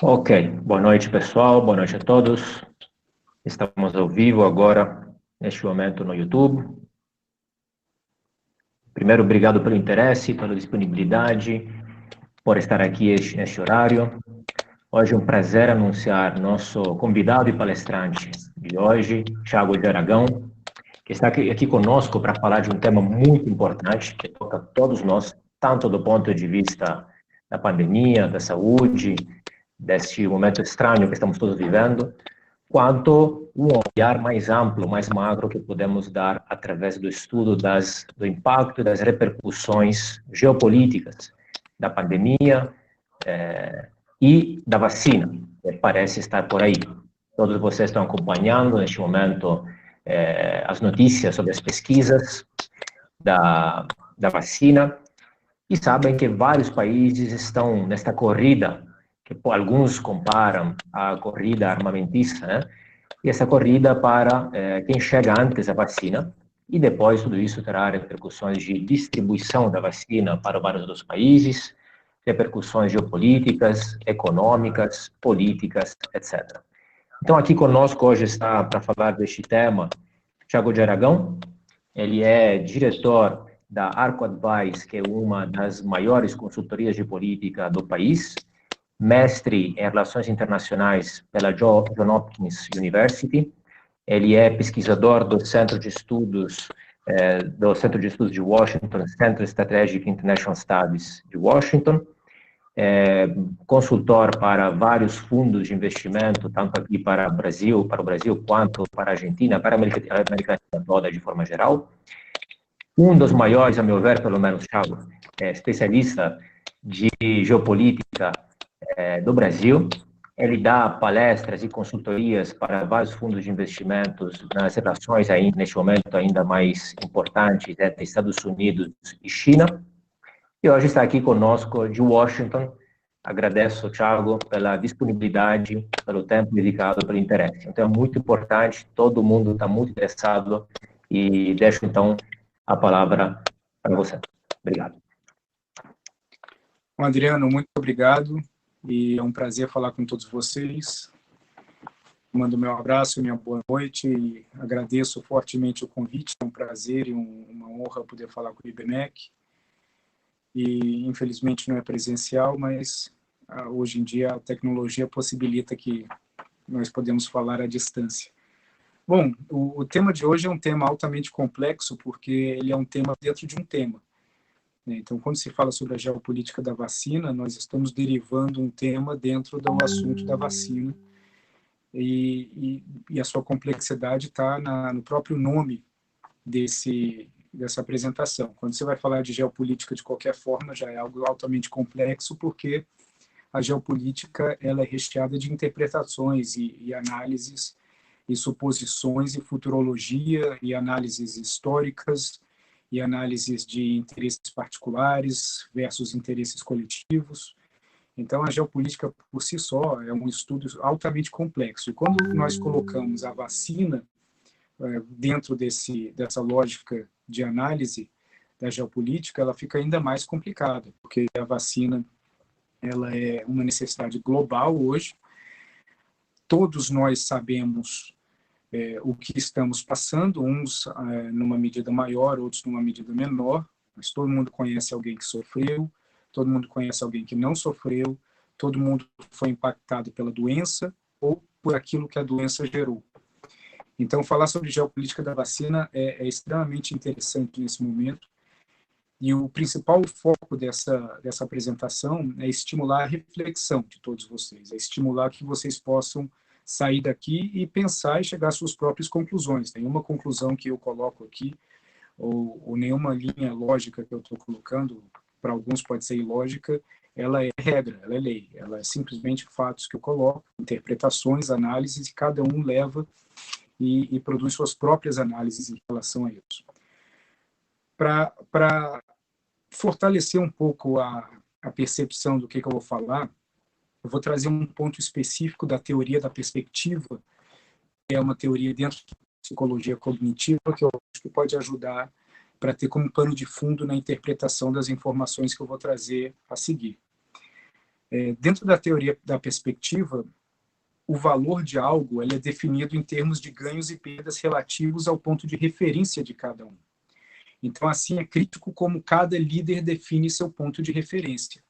Ok, boa noite pessoal, boa noite a todos. Estamos ao vivo agora, neste momento no YouTube. Primeiro, obrigado pelo interesse, pela disponibilidade, por estar aqui neste horário. Hoje é um prazer anunciar nosso convidado e palestrante de hoje, Thiago de Aragão, que está aqui conosco para falar de um tema muito importante, que toca a todos nós, tanto do ponto de vista da pandemia, da saúde, deste momento estranho que estamos todos vivendo, quanto um olhar mais amplo, mais magro que podemos dar através do estudo do impacto e das repercussões geopolíticas da pandemia e da vacina, que parece estar por aí. Todos vocês estão acompanhando neste momento as notícias sobre as pesquisas da vacina e sabem que vários países estão nesta corrida, que alguns comparam a corrida armamentista, né? E essa corrida para quem chega antes da vacina, e depois tudo isso terá repercussões de distribuição da vacina para vários dos países, repercussões geopolíticas, econômicas, políticas, etc. Então, aqui conosco hoje está, para falar deste tema, Thiago de Aragão. Ele é diretor da Arco Advice, que é uma das maiores consultorias de política do país, mestre em Relações Internacionais pela Johns Hopkins University. Ele é pesquisador do Centro de Estudos de Washington, Center Strategic International Studies de Washington, consultor para vários fundos de investimento, tanto aqui para o Brasil, quanto para a Argentina, para a América Latina toda de forma geral. Um dos maiores, a meu ver, pelo menos, Thiago, especialista de geopolítica do Brasil. Ele dá palestras e consultorias para vários fundos de investimentos nas relações, aí, neste momento, ainda mais importantes entre Estados Unidos e China. E hoje está aqui conosco de Washington. Agradeço, Thiago, pela disponibilidade, pelo tempo dedicado, pelo interesse. Então, é muito importante, todo mundo está muito interessado, e deixo, então, a palavra para você. Obrigado. Adriano, muito obrigado, e é um prazer falar com todos vocês. Mando meu abraço, minha boa noite, e agradeço fortemente o convite. É um prazer e uma honra poder falar com o IBMEC. E, infelizmente, não é presencial, mas hoje em dia a tecnologia possibilita que nós podemos falar à distância. Bom, o tema de hoje é um tema altamente complexo, porque ele é um tema dentro de um tema. Então, quando se fala sobre a geopolítica da vacina, nós estamos derivando um tema dentro do assunto da vacina, e a sua complexidade está no próprio nome dessa apresentação. Quando você vai falar de geopolítica de qualquer forma, já é algo altamente complexo, porque a geopolítica ela é recheada de interpretações e análises e suposições e futurologia e análises históricas e análises de interesses particulares versus interesses coletivos. Então, a geopolítica por si só é um estudo altamente complexo. E quando nós colocamos a vacina dentro dessa lógica de análise da geopolítica, ela fica ainda mais complicada, porque a vacina ela é uma necessidade global hoje. Todos nós sabemos o que estamos passando, uns numa medida maior, outros numa medida menor, mas todo mundo conhece alguém que sofreu, todo mundo conhece alguém que não sofreu, todo mundo foi impactado pela doença ou por aquilo que a doença gerou. Então, falar sobre geopolítica da vacina é extremamente interessante nesse momento, e o principal foco dessa apresentação é estimular a reflexão de todos vocês, é estimular que vocês possam sair daqui e pensar e chegar às suas próprias conclusões. Nenhuma conclusão que eu coloco aqui, ou nenhuma linha lógica que eu estou colocando, para alguns pode ser ilógica, ela é regra, ela é lei, ela é simplesmente fatos que eu coloco, interpretações, análises, e cada um leva e produz suas próprias análises em relação a isso. Para fortalecer um pouco a percepção do que eu vou falar, eu vou trazer um ponto específico da teoria da perspectiva, é uma teoria dentro da psicologia cognitiva que eu acho que pode ajudar para ter como pano de fundo na interpretação das informações que eu vou trazer a seguir. Dentro da teoria da perspectiva, o valor de algo ele é definido em termos de ganhos e perdas relativos ao ponto de referência de cada um. Então, assim, é crítico como cada líder define seu ponto de referência.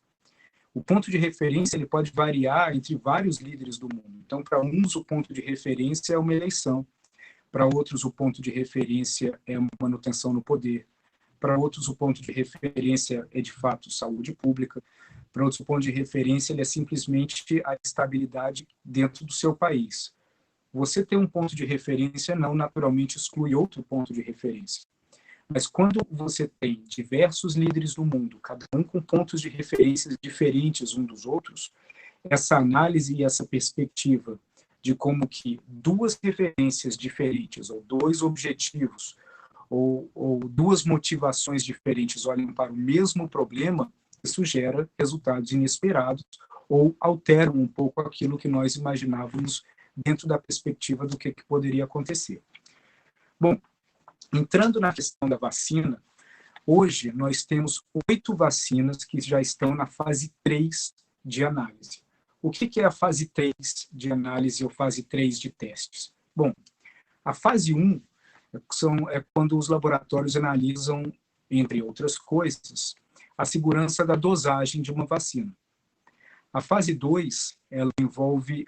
O ponto de referência ele pode variar entre vários líderes do mundo. Então, para uns, o ponto de referência é uma eleição. Para outros, o ponto de referência é a manutenção no poder. Para outros, o ponto de referência é, de fato, saúde pública. Para outros, o ponto de referência ele é simplesmente a estabilidade dentro do seu país. Você ter um ponto de referência não naturalmente exclui outro ponto de referência. Mas quando você tem diversos líderes no mundo, cada um com pontos de referência diferentes um dos outros, essa análise e essa perspectiva de como que duas referências diferentes, ou dois objetivos, ou duas motivações diferentes olham para o mesmo problema, isso gera resultados inesperados ou alteram um pouco aquilo que nós imaginávamos dentro da perspectiva do que poderia acontecer. Bom, entrando na questão da vacina, hoje nós temos 8 vacinas que já estão na fase 3 de análise. O que é a fase 3 de análise ou fase 3 de testes? Bom, a fase 1 é quando os laboratórios analisam, entre outras coisas, a segurança da dosagem de uma vacina. A fase 2 ela envolve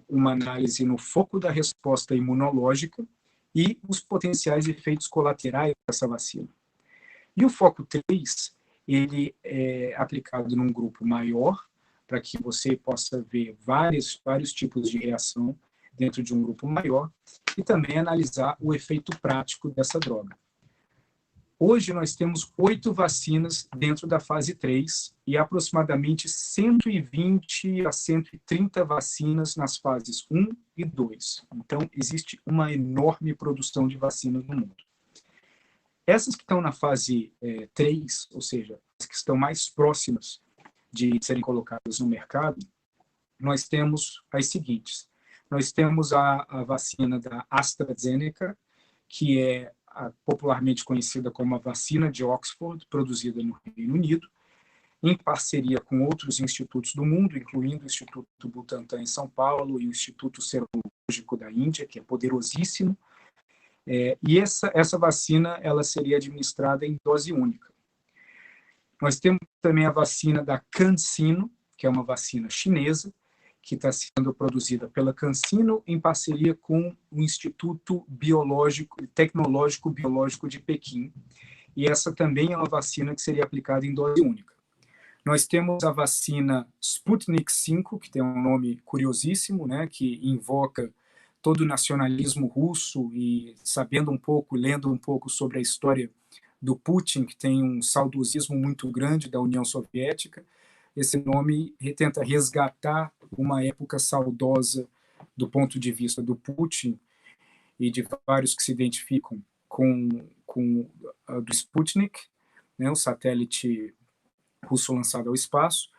uma análise no foco da resposta imunológica e os potenciais efeitos colaterais dessa vacina. E o foco 3, ele é aplicado num grupo maior, para que você possa ver vários tipos de reação dentro de um grupo maior, e também analisar o efeito prático dessa droga. Hoje nós temos 8 vacinas dentro da fase 3 e aproximadamente 120 a 130 vacinas nas fases 1 e 2. Então, existe uma enorme produção de vacinas no mundo. Essas que estão na fase 3, ou seja, as que estão mais próximas de serem colocadas no mercado, nós temos as seguintes. Nós temos a vacina da AstraZeneca, que é popularmente conhecida como a vacina de Oxford, produzida no Reino Unido, em parceria com outros institutos do mundo, incluindo o Instituto Butantan em São Paulo e o Instituto Serológico da Índia, que é poderosíssimo. E essa vacina ela seria administrada em dose única. Nós temos também a vacina da CanSino, que é uma vacina chinesa, que está sendo produzida pela CanSino em parceria com o Instituto Tecnológico Biológico de Pequim. E essa também é uma vacina que seria aplicada em dose única. Nós temos a vacina Sputnik V, que tem um nome curiosíssimo, né, que invoca todo o nacionalismo russo e sabendo um pouco, lendo um pouco sobre a história do Putin, que tem um saudosismo muito grande da União Soviética. Esse nome tenta resgatar uma época saudosa do ponto de vista do Putin e de vários que se identificam com do Sputnik, né, o satélite russo lançado ao espaço.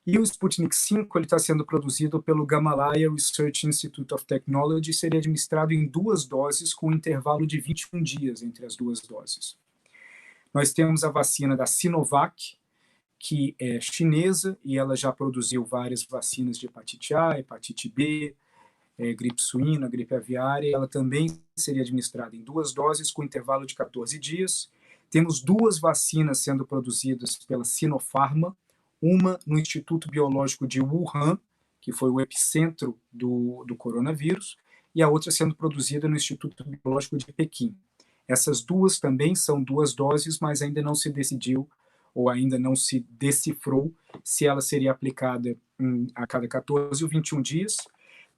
E o Sputnik V está sendo produzido pelo Gamaleya Research Institute of Technology e seria administrado em 2 doses com um intervalo de 21 dias entre as 2 doses. Nós temos a vacina da Sinovac, que é chinesa, e ela já produziu várias vacinas de hepatite A, hepatite B, gripe suína, gripe aviária. Ela também seria administrada em 2 doses com intervalo de 14 dias. Temos 2 vacinas sendo produzidas pela Sinopharma, uma no Instituto Biológico de Wuhan, que foi o epicentro do coronavírus, e a outra sendo produzida no Instituto Biológico de Pequim. Essas 2 também são 2 doses, mas ainda não se decidiu ou ainda não se decifrou se ela seria aplicada a cada 14 ou 21 dias.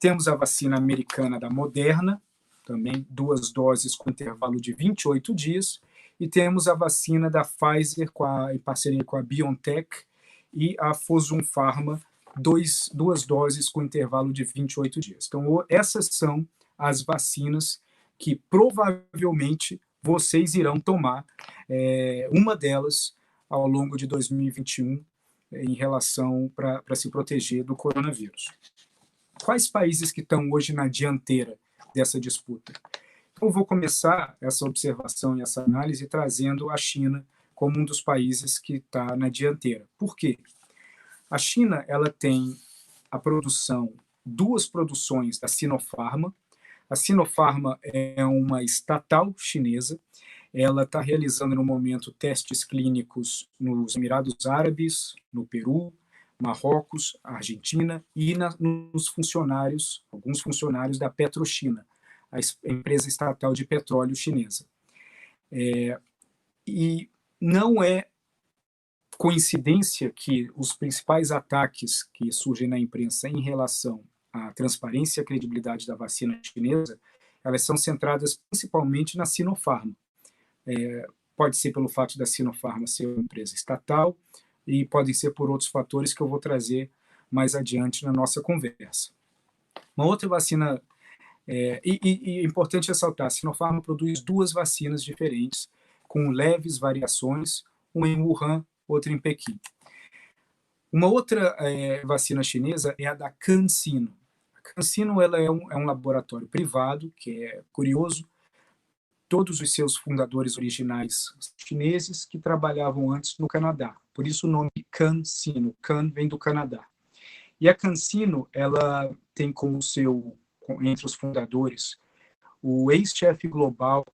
Temos a vacina americana da Moderna, também 2 doses com intervalo de 28 dias, e temos a vacina da Pfizer em parceria com a BioNTech e a Fosun Pharma, 2 doses com intervalo de 28 dias. Então, essas são as vacinas que provavelmente vocês irão tomar, uma delas ao longo de 2021, em relação para se proteger do coronavírus. Quais países que estão hoje na dianteira dessa disputa. Então, eu vou começar essa observação e essa análise trazendo a China como um dos países que está na dianteira. Por quê? A China ela tem a produção, duas produções da Sinopharma. A Sinopharma é uma estatal chinesa. Ela está realizando, no momento, testes clínicos nos Emirados Árabes, no Peru, Marrocos, Argentina e nos funcionários, alguns funcionários da PetroChina, a empresa estatal de petróleo chinesa. E não é coincidência que os principais ataques que surgem na imprensa em relação à transparência e à credibilidade da vacina chinesa, elas são centradas principalmente na Sinopharm. Pode ser pelo fato da Sinopharm ser uma empresa estatal e podem ser por outros fatores que eu vou trazer mais adiante na nossa conversa. Uma outra vacina, é importante ressaltar, a Sinopharm produz duas vacinas diferentes, com leves variações, uma em Wuhan, outra em Pequim. Uma outra vacina chinesa é a da CanSino. A CanSino ela é um laboratório privado, que é curioso. Todos os seus fundadores originais chineses que trabalhavam antes no Canadá. Por isso o nome CanSino. Can vem do Canadá. E a CanSino ela tem como entre os fundadores, o ex-chefe global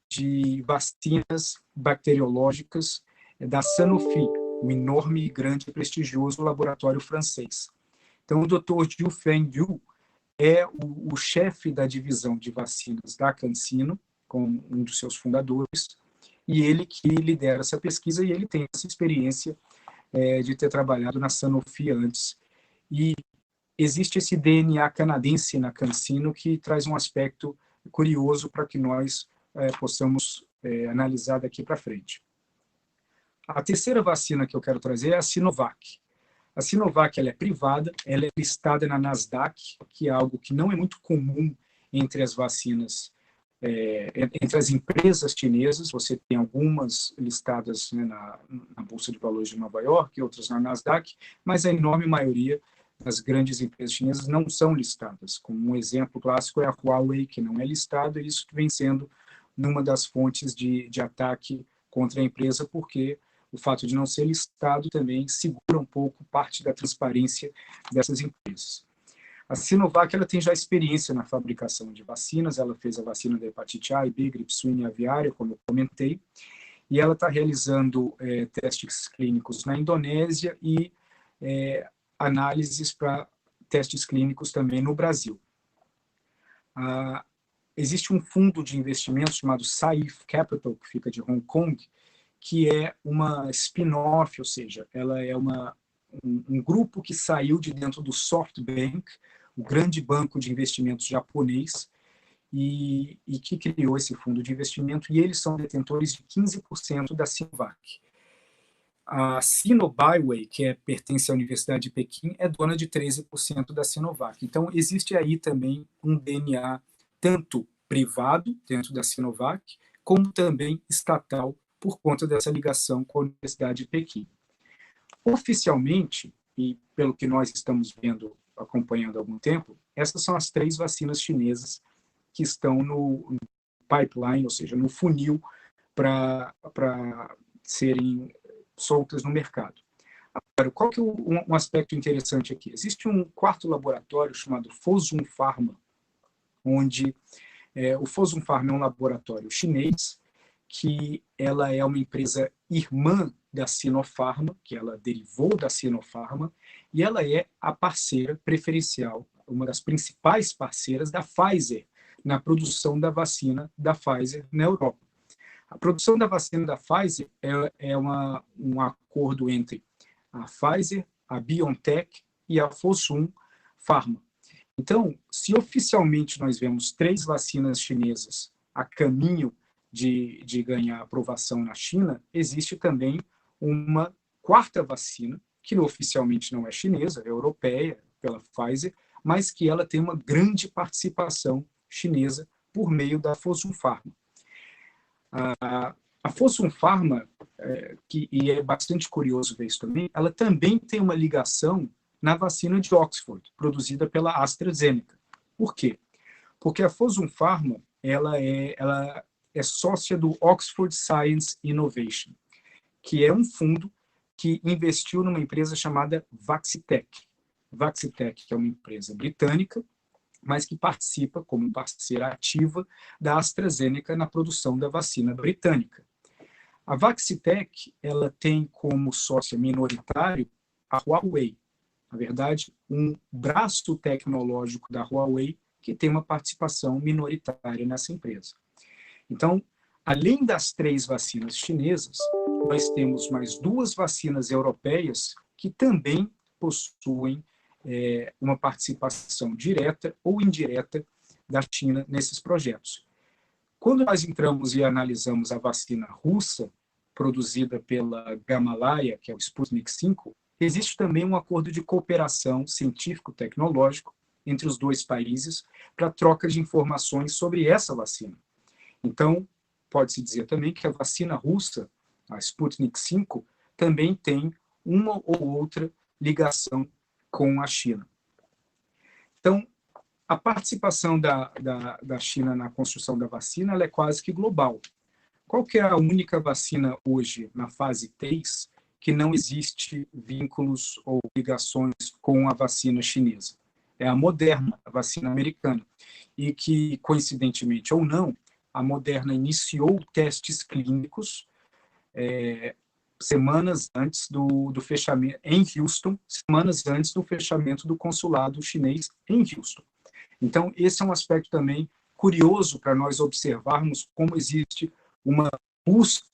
de vacinas bacteriológicas da Sanofi, um enorme, grande e prestigioso laboratório francês. Então, o Dr. Jiu Fengyu é o chefe da divisão de vacinas da CanSino, com um dos seus fundadores, e ele que lidera essa pesquisa, e ele tem essa experiência de ter trabalhado na Sanofi antes. E existe esse DNA canadense na CanSino que traz um aspecto curioso para que nós possamos analisar daqui para frente. A terceira vacina que eu quero trazer é a Sinovac. A Sinovac ela é privada, ela é listada na Nasdaq, que é algo que não é muito comum entre as vacinas, entre as empresas chinesas. Você tem algumas listadas, né, na Bolsa de Valores de Nova York, outras na Nasdaq, mas a enorme maioria das grandes empresas chinesas não são listadas. Como um exemplo clássico é a Huawei, que não é listada, e isso vem sendo uma das fontes de ataque contra a empresa, porque o fato de não ser listado também segura um pouco parte da transparência dessas empresas. A Sinovac ela tem já experiência na fabricação de vacinas, ela fez a vacina da hepatite A e B, gripe suína e aviária, como eu comentei, e ela está realizando testes clínicos na Indonésia e análises para testes clínicos também no Brasil. Existe um fundo de investimento chamado Saif Capital, que fica de Hong Kong, que é uma spin-off, ou seja, ela é um grupo que saiu de dentro do SoftBank, o grande banco de investimentos japonês, e que criou esse fundo de investimento, e eles são detentores de 15% da Sinovac. A Sino Biowei, que pertence à Universidade de Pequim, é dona de 13% da Sinovac. Então, existe aí também um DNA tanto privado, dentro da Sinovac, como também estatal, por conta dessa ligação com a Universidade de Pequim. Oficialmente, e pelo que nós estamos vendo, acompanhando há algum tempo, essas são as 3 vacinas chinesas que estão no pipeline, ou seja, no funil, para serem soltas no mercado. Agora, qual que é um aspecto interessante aqui? Existe um quarto laboratório chamado Fosun Pharma, onde o Fosun Pharma é um laboratório chinês, que ela é uma empresa irmã da Sinopharm, que ela derivou da Sinopharm, e ela é a parceira preferencial, uma das principais parceiras da Pfizer, na produção da vacina da Pfizer na Europa. A produção da vacina da Pfizer é um acordo entre a Pfizer, a BioNTech e a Fosun Pharma. Então, se oficialmente nós vemos 3 vacinas chinesas a caminho de ganhar aprovação na China, existe também uma quarta vacina, que oficialmente não é chinesa, é europeia, pela Pfizer, mas que ela tem uma grande participação chinesa por meio da Fosun Pharma. A Fosun Pharma, e é bastante curioso ver isso também, ela também tem uma ligação na vacina de Oxford, produzida pela AstraZeneca. Por quê? Porque a Fosun Pharma ela é sócia do Oxford Science Innovation, que é um fundo que investiu numa empresa chamada Vaccitech. Vaccitech, que é uma empresa britânica, mas que participa como parceira ativa da AstraZeneca na produção da vacina britânica. A Vaccitech ela tem como sócia minoritário a Huawei, na verdade, um braço tecnológico da Huawei que tem uma participação minoritária nessa empresa. Então, além das 3 vacinas chinesas, nós temos mais 2 vacinas europeias que também possuem uma participação direta ou indireta da China nesses projetos. Quando nós entramos e analisamos a vacina russa, produzida pela Gamaleya, que é o Sputnik V, existe também um acordo de cooperação científico-tecnológico entre os 2 países para troca de informações sobre essa vacina. Então, pode-se dizer também que a vacina russa, a Sputnik V, também tem uma ou outra ligação com a China. Então, a participação da China na construção da vacina ela é quase que global. Qual que é a única vacina hoje, na fase 3, que não existe vínculos ou ligações com a vacina chinesa? É a Moderna, a vacina americana. E que, coincidentemente ou não, a Moderna iniciou testes clínicos semanas antes do fechamento, em Houston, semanas antes do fechamento do consulado chinês em Houston. Então, esse é um aspecto também curioso para nós observarmos como existe uma busca,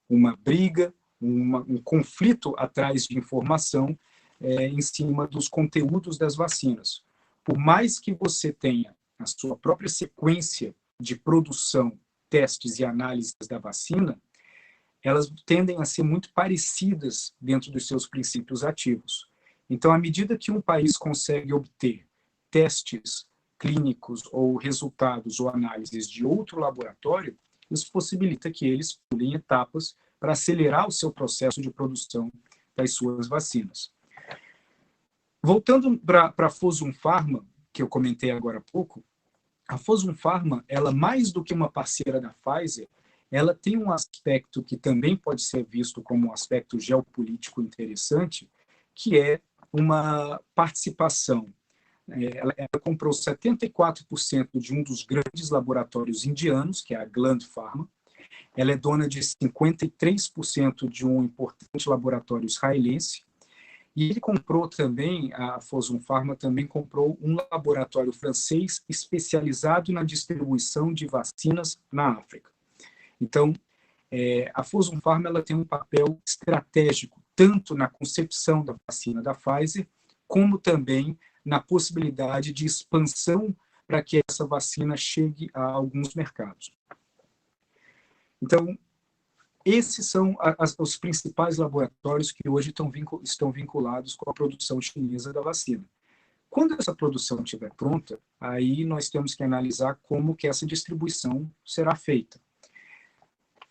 uma briga, um conflito atrás de informação em cima dos conteúdos das vacinas. Por mais que você tenha a sua própria sequência de produção, testes e análises da vacina, elas tendem a ser muito parecidas dentro dos seus princípios ativos. Então, à medida que um país consegue obter testes clínicos ou resultados ou análises de outro laboratório, isso possibilita que eles pulem etapas para acelerar o seu processo de produção das suas vacinas. Voltando para a Fosun Pharma, que eu comentei agora há pouco, a Fosun Pharma, ela mais do que uma parceira da Pfizer, ela tem um aspecto que também pode ser visto como um aspecto geopolítico interessante, que é uma participação. Ela comprou 74% de um dos grandes laboratórios indianos, que é a Gland Pharma. Ela é dona de 53% de um importante laboratório israelense. E ele comprou também, a Fosun Pharma também comprou um laboratório francês especializado na distribuição de vacinas na África. Então, a Fosun Pharma ela tem um papel estratégico, tanto na concepção da vacina da Pfizer, como também na possibilidade de expansão para que essa vacina chegue a alguns mercados. Então, esses são os principais laboratórios que hoje estão vinculados com a produção chinesa da vacina. Quando essa produção estiver pronta, aí nós temos que analisar como que essa distribuição será feita.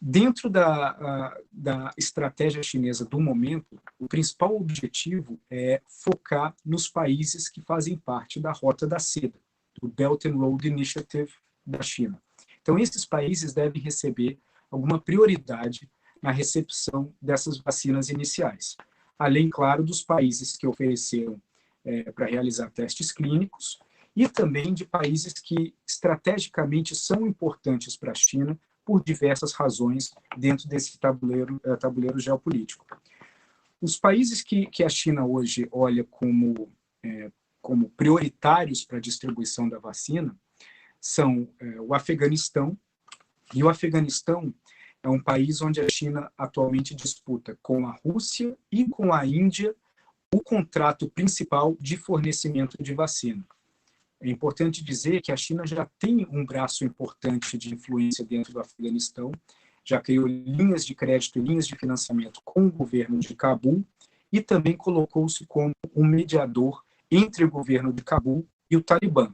Dentro da estratégia chinesa do momento, o principal objetivo é focar nos países que fazem parte da Rota da Seda, do Belt and Road Initiative da China. Então, esses países devem receber alguma prioridade na recepção dessas vacinas iniciais. Além, claro, dos países que ofereceram para realizar testes clínicos e também de países que estrategicamente são importantes para a China por diversas razões dentro desse tabuleiro geopolítico. Os países que a China hoje olha como prioritários para a distribuição da vacina são o Afeganistão, e o Afeganistão é um país onde a China atualmente disputa com a Rússia e com a Índia o contrato principal de fornecimento de vacina. É importante dizer que a China já tem um braço importante de influência dentro do Afeganistão, já criou linhas de crédito e linhas de financiamento com o governo de Cabul e também colocou-se como um mediador entre o governo de Cabul e o Talibã.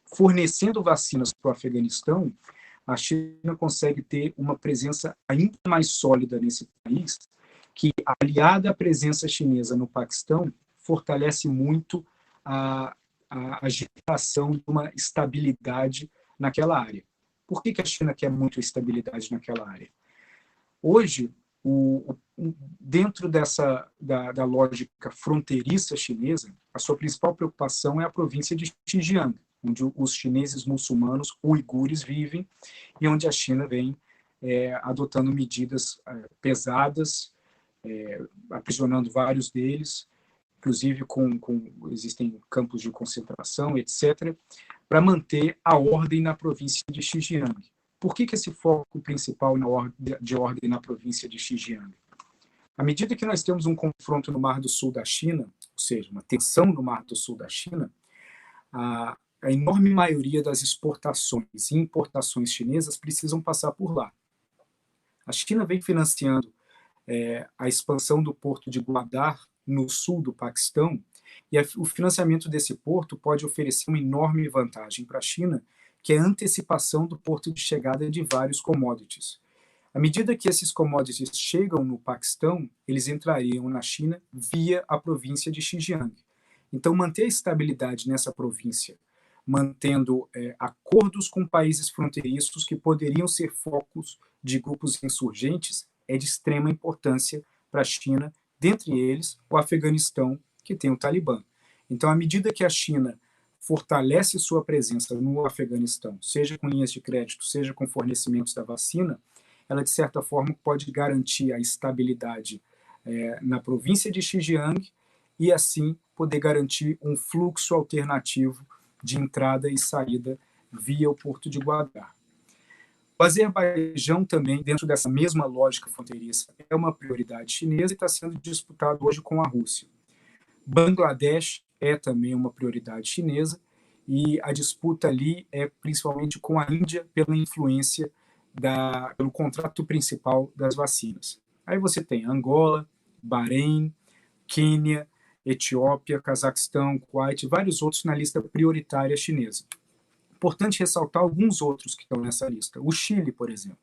Fornecendo vacinas para o Afeganistão, a China consegue ter uma presença ainda mais sólida nesse país, que, aliada à presença chinesa no Paquistão, fortalece muito a geração de uma estabilidade naquela área. Por que a China quer muito estabilidade naquela área? Hoje, dentro da lógica fronteiriça chinesa, a sua principal preocupação é a província de Xinjiang, onde os chineses muçulmanos uigures vivem e onde a China vem adotando medidas pesadas, aprisionando vários deles, inclusive existem campos de concentração, etc., para manter a ordem na província de Xinjiang. Por que esse foco principal de ordem na província de Xinjiang? À medida que nós temos um confronto no Mar do Sul da China, ou seja, uma tensão no Mar do Sul da China, a enorme maioria das exportações e importações chinesas precisam passar por lá. A China vem financiando a expansão do porto de Gwadar, no sul do Paquistão, e o financiamento desse porto pode oferecer uma enorme vantagem para a China, que é a antecipação do porto de chegada de vários commodities. À medida que esses commodities chegam no Paquistão, eles entrariam na China via a província de Xinjiang. Então, manter a estabilidade nessa província, mantendo acordos com países fronteiriços que poderiam ser focos de grupos insurgentes, é de extrema importância para a China, dentre eles o Afeganistão, que tem o Talibã. Então, à medida que a China fortalece sua presença no Afeganistão, seja com linhas de crédito, seja com fornecimentos da vacina, ela, de certa forma, pode garantir a estabilidade na província de Xinjiang e, assim, poder garantir um fluxo alternativo de entrada e saída via o porto de Gwadar. O Azerbaijão também, dentro dessa mesma lógica fronteiriça, é uma prioridade chinesa e está sendo disputado hoje com a Rússia. Bangladesh é também uma prioridade chinesa e a disputa ali é principalmente com a Índia pela influência pelo contrato principal das vacinas. Aí você tem Angola, Bahrein, Quênia, Etiópia, Cazaquistão, Kuwait e vários outros na lista prioritária chinesa. Importante ressaltar alguns outros que estão nessa lista. O Chile, por exemplo.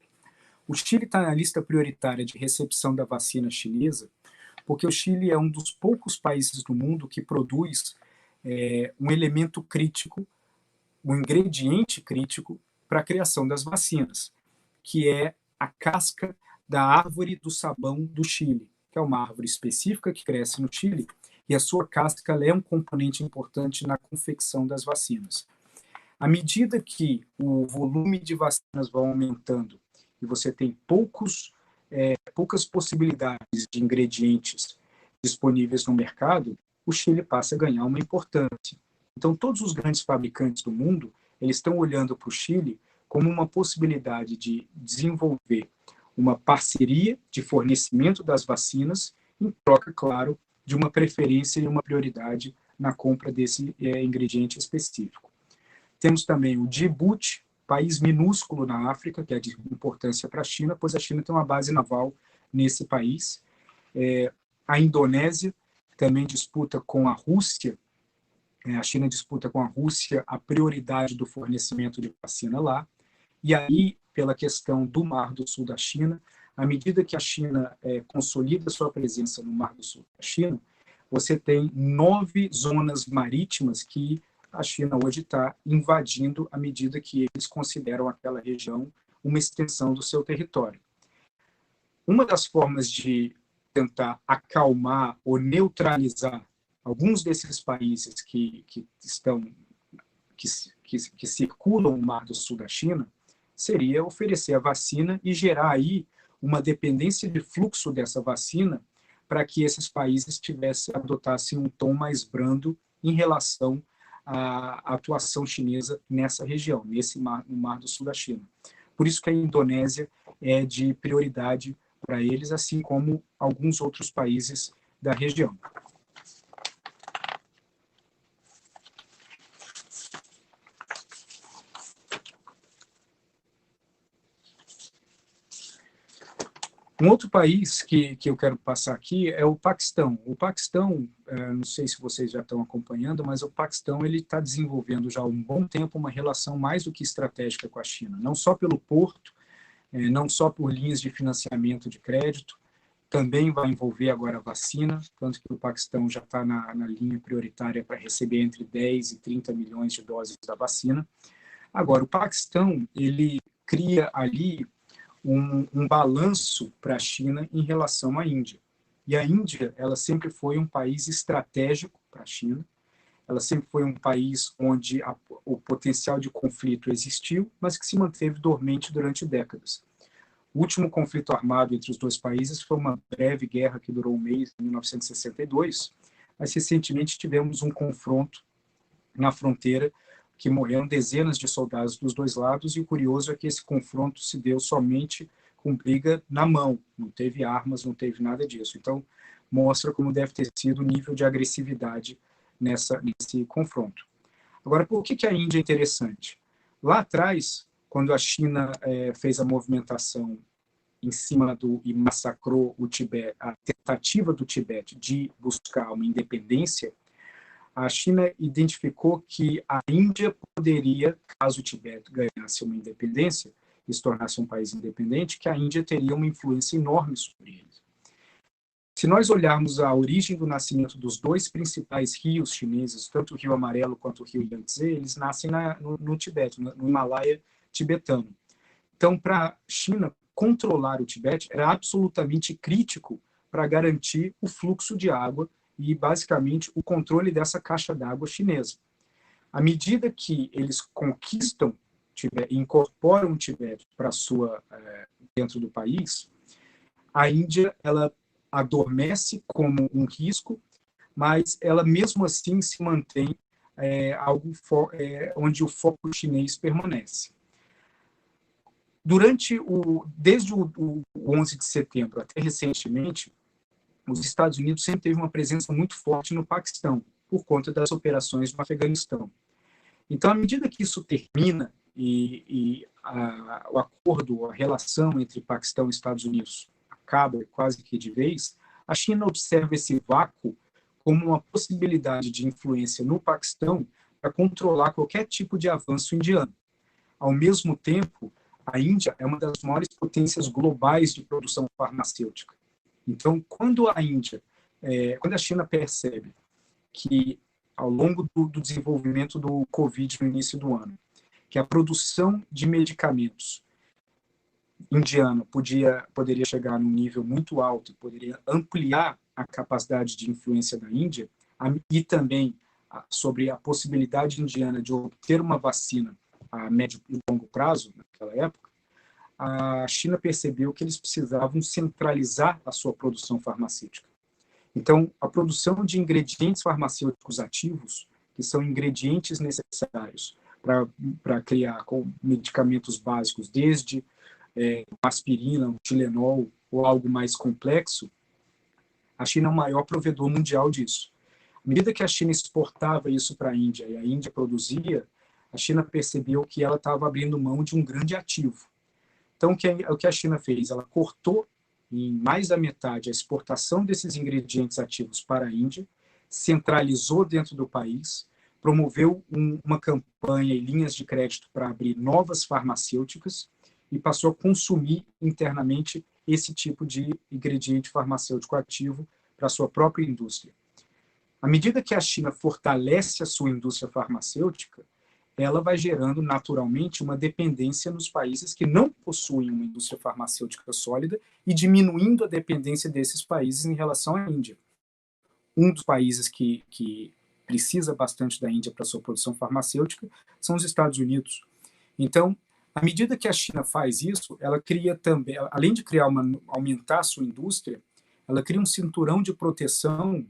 O Chile está na lista prioritária de recepção da vacina chinesa, porque o Chile é um dos poucos países do mundo que produz um elemento crítico, um ingrediente crítico para a criação das vacinas, que é a casca da árvore do sabão do Chile, que é uma árvore específica que cresce no Chile, e a sua casca é um componente importante na confecção das vacinas. À medida que o volume de vacinas vai aumentando e você tem poucas possibilidades de ingredientes disponíveis no mercado, o Chile passa a ganhar uma importância. Então, todos os grandes fabricantes do mundo, eles estão olhando para o Chile como uma possibilidade de desenvolver uma parceria de fornecimento das vacinas, em troca, claro, de uma preferência e uma prioridade na compra desse ingrediente específico. Temos também o Djibouti, país minúsculo na África, que é de importância para a China, pois a China tem uma base naval nesse país. A Indonésia também disputa com a Rússia, a China disputa com a Rússia a prioridade do fornecimento de vacina lá. E aí, pela questão do Mar do Sul da China, à medida que a China consolida sua presença no Mar do Sul da China, você tem 9 zonas marítimas que a China hoje está invadindo à medida que eles consideram aquela região uma extensão do seu território. Uma das formas de tentar acalmar ou neutralizar alguns desses países que circulam o Mar do Sul da China seria oferecer a vacina e gerar aí uma dependência de fluxo dessa vacina para que esses países adotassem um tom mais brando em relação à atuação chinesa nessa região, no Mar do Sul da China. Por isso que a Indonésia é de prioridade para eles, assim como alguns outros países da região. Um outro país que eu quero passar aqui é o Paquistão. O Paquistão, não sei se vocês já estão acompanhando, mas o Paquistão está desenvolvendo já há um bom tempo uma relação mais do que estratégica com a China, não só pelo porto, não só por linhas de financiamento de crédito, também vai envolver agora a vacina, tanto que o Paquistão já está na linha prioritária para receber entre 10 e 30 milhões de doses da vacina, Agora, o Paquistão, ele cria ali um balanço para a China em relação à Índia. E a Índia, ela sempre foi um país estratégico para a China, ela sempre foi um país onde o potencial de conflito existiu, mas que se manteve dormente durante décadas. O último conflito armado entre os dois países foi uma breve guerra que durou um mês, em 1962, mas recentemente tivemos um confronto na fronteira que morreram dezenas de soldados dos dois lados, e o curioso é que esse confronto se deu somente com briga na mão, não teve armas, não teve nada disso. Então, mostra como deve ter sido o nível de agressividade nesse confronto. Agora, por que a Índia é interessante? Lá atrás, quando a China fez a movimentação em cima e massacrou o Tibete, a tentativa do Tibete de buscar uma independência, a China identificou que a Índia poderia, caso o Tibete ganhasse uma independência e se tornasse um país independente, que a Índia teria uma influência enorme sobre eles. Se nós olharmos a origem do nascimento dos dois principais rios chineses, tanto o Rio Amarelo quanto o Rio Yangtze, eles nascem no Tibete, no Himalaia tibetano. Então, para a China, controlar o Tibete era absolutamente crítico para garantir o fluxo de água e, basicamente, o controle dessa caixa d'água chinesa. À medida que eles conquistam Tibete e incorporam o Tibete para dentro do país, a Índia ela adormece como um risco, mas ela mesmo assim se mantém onde o foco chinês permanece. Desde o 11 de setembro até recentemente, os Estados Unidos sempre teve uma presença muito forte no Paquistão, por conta das operações no Afeganistão. Então, à medida que isso termina o acordo, a relação entre Paquistão e Estados Unidos acaba quase que de vez, a China observa esse vácuo como uma possibilidade de influência no Paquistão para controlar qualquer tipo de avanço indiano. Ao mesmo tempo, a Índia é uma das maiores potências globais de produção farmacêutica. Então, quando a China percebe que, ao longo do desenvolvimento do Covid no início do ano, que a produção de medicamentos indiana poderia chegar num nível muito alto, poderia ampliar a capacidade de influência da Índia, e também sobre a possibilidade indiana de obter uma vacina a médio e longo prazo, naquela época, a China percebeu que eles precisavam centralizar a sua produção farmacêutica. Então, a produção de ingredientes farmacêuticos ativos, que são ingredientes necessários para criar medicamentos básicos, desde aspirina, um Tilenol ou algo mais complexo, a China é o maior provedor mundial disso. À medida que a China exportava isso para a Índia e a Índia produzia, a China percebeu que ela estava abrindo mão de um grande ativo. Então, o que a China fez? Ela cortou em mais da metade a exportação desses ingredientes ativos para a Índia, centralizou dentro do país, promoveu uma campanha e linhas de crédito para abrir novas farmacêuticas e passou a consumir internamente esse tipo de ingrediente farmacêutico ativo para a sua própria indústria. À medida que a China fortalece a sua indústria farmacêutica, ela vai gerando naturalmente uma dependência nos países que não possuem uma indústria farmacêutica sólida e diminuindo a dependência desses países em relação à Índia. Um dos países que precisa bastante da Índia para sua produção farmacêutica são os Estados Unidos. Então, à medida que a China faz isso, ela cria também, além de aumentar a sua indústria, ela cria um cinturão de proteção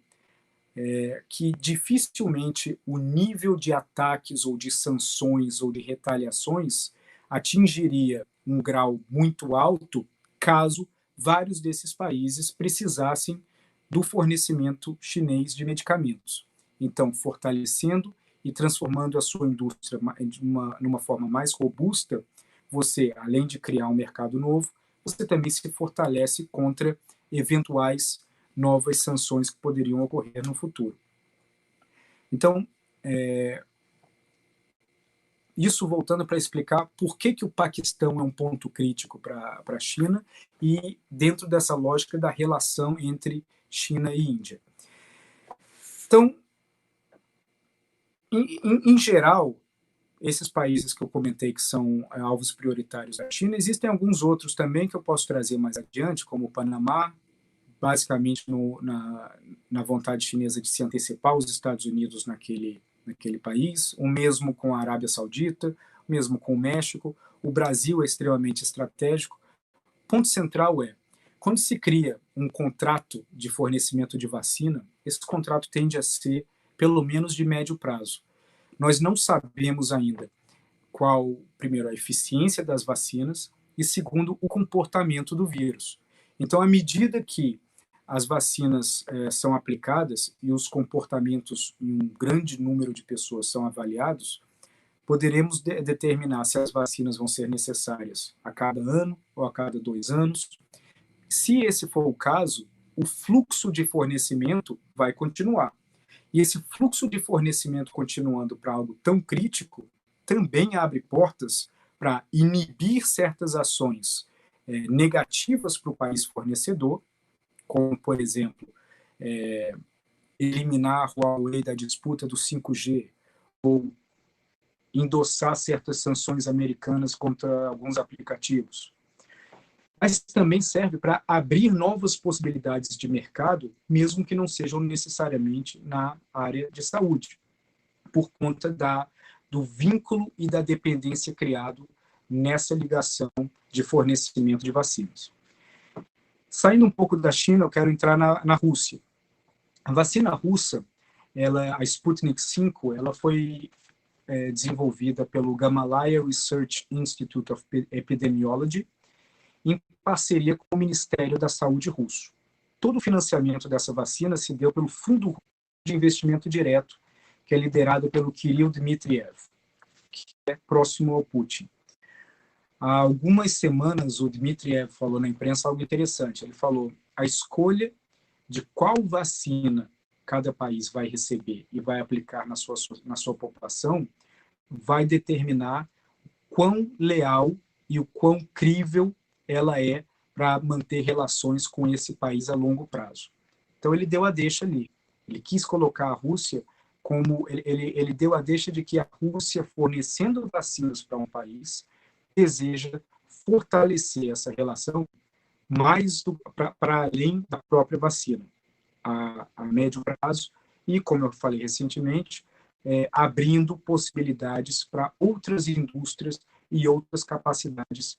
que dificilmente o nível de ataques ou de sanções ou de retaliações atingiria um grau muito alto caso vários desses países precisassem do fornecimento chinês de medicamentos. Então, fortalecendo e transformando a sua indústria numa forma mais robusta, você, além de criar um mercado novo, você também se fortalece contra eventuais novas sanções que poderiam ocorrer no futuro. Então, isso voltando para explicar por que o Paquistão é um ponto crítico para a China e dentro dessa lógica da relação entre China e Índia. Então, em geral, esses países que eu comentei que são alvos prioritários da China. Existem alguns outros também que eu posso trazer mais adiante, como o Panamá, basicamente na vontade chinesa de se antecipar aos Estados Unidos naquele país, o mesmo com a Arábia Saudita, o mesmo com o México. O Brasil é extremamente estratégico. O ponto central é, quando se cria um contrato de fornecimento de vacina, esse contrato tende a ser, pelo menos, de médio prazo. Nós não sabemos ainda qual, primeiro, a eficiência das vacinas e, segundo, o comportamento do vírus. Então, à medida que as vacinas são aplicadas e os comportamentos em um grande número de pessoas são avaliados, poderemos determinar se as vacinas vão ser necessárias a cada ano ou a cada 2 anos. Se esse for o caso, o fluxo de fornecimento vai continuar. E esse fluxo de fornecimento continuando para algo tão crítico também abre portas para inibir certas ações negativas para o país fornecedor, como, por exemplo, eliminar a Huawei da disputa do 5G ou endossar certas sanções americanas contra alguns aplicativos. Mas também serve para abrir novas possibilidades de mercado, mesmo que não sejam necessariamente na área de saúde, por conta do vínculo e da dependência criado nessa ligação de fornecimento de vacinas. Saindo um pouco da China, eu quero entrar na Rússia. A vacina russa, a Sputnik V, ela foi desenvolvida pelo Gamaleya Research Institute of Epidemiology, em parceria com o Ministério da Saúde russo. Todo o financiamento dessa vacina se deu pelo Fundo de Investimento Direto, que é liderado pelo Kirill Dmitriev, que é próximo ao Putin. Há algumas semanas, o Dmitriev falou na imprensa algo interessante. Ele falou: a escolha de qual vacina cada país vai receber e vai aplicar na sua população vai determinar quão leal e o quão crível ela é para manter relações com esse país a longo prazo. Então, ele deu a deixa ali. Ele quis colocar a Rússia como... Ele deu a deixa de que a Rússia, fornecendo vacinas para um país, deseja fortalecer essa relação mais para além da própria vacina, a médio prazo, e, como eu falei recentemente, abrindo possibilidades para outras indústrias e outras capacidades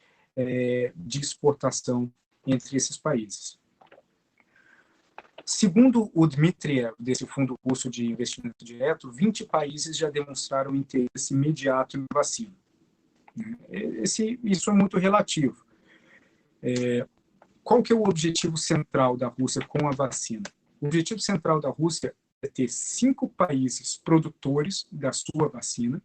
de exportação entre esses países. Segundo o Dmitriev, desse Fundo Russo de Investimento Direto, 20 países já demonstraram interesse imediato em vacina. Isso é muito relativo. Qual que é o objetivo central da Rússia com a vacina? O objetivo central da Rússia é ter 5 países produtores da sua vacina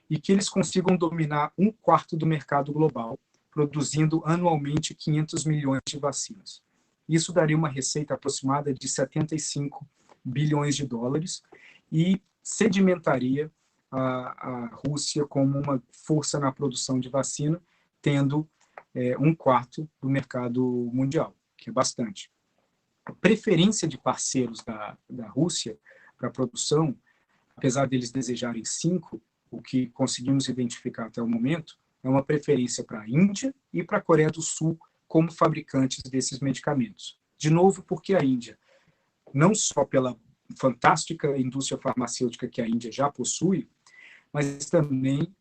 e que eles consigam dominar 1/4 do mercado global, produzindo anualmente 500 milhões de vacinas. Isso daria uma receita aproximada de 75 bilhões de dólares e sedimentaria a Rússia como uma força na produção de vacina, tendo 1/4 do mercado mundial, que é bastante. A preferência de parceiros da Rússia para a produção, apesar deles desejarem 5, o que conseguimos identificar até o momento, é uma preferência para a Índia e para a Coreia do Sul como fabricantes desses medicamentos. De novo, porque a Índia, não só pela fantástica indústria farmacêutica que a Índia já possui, mas também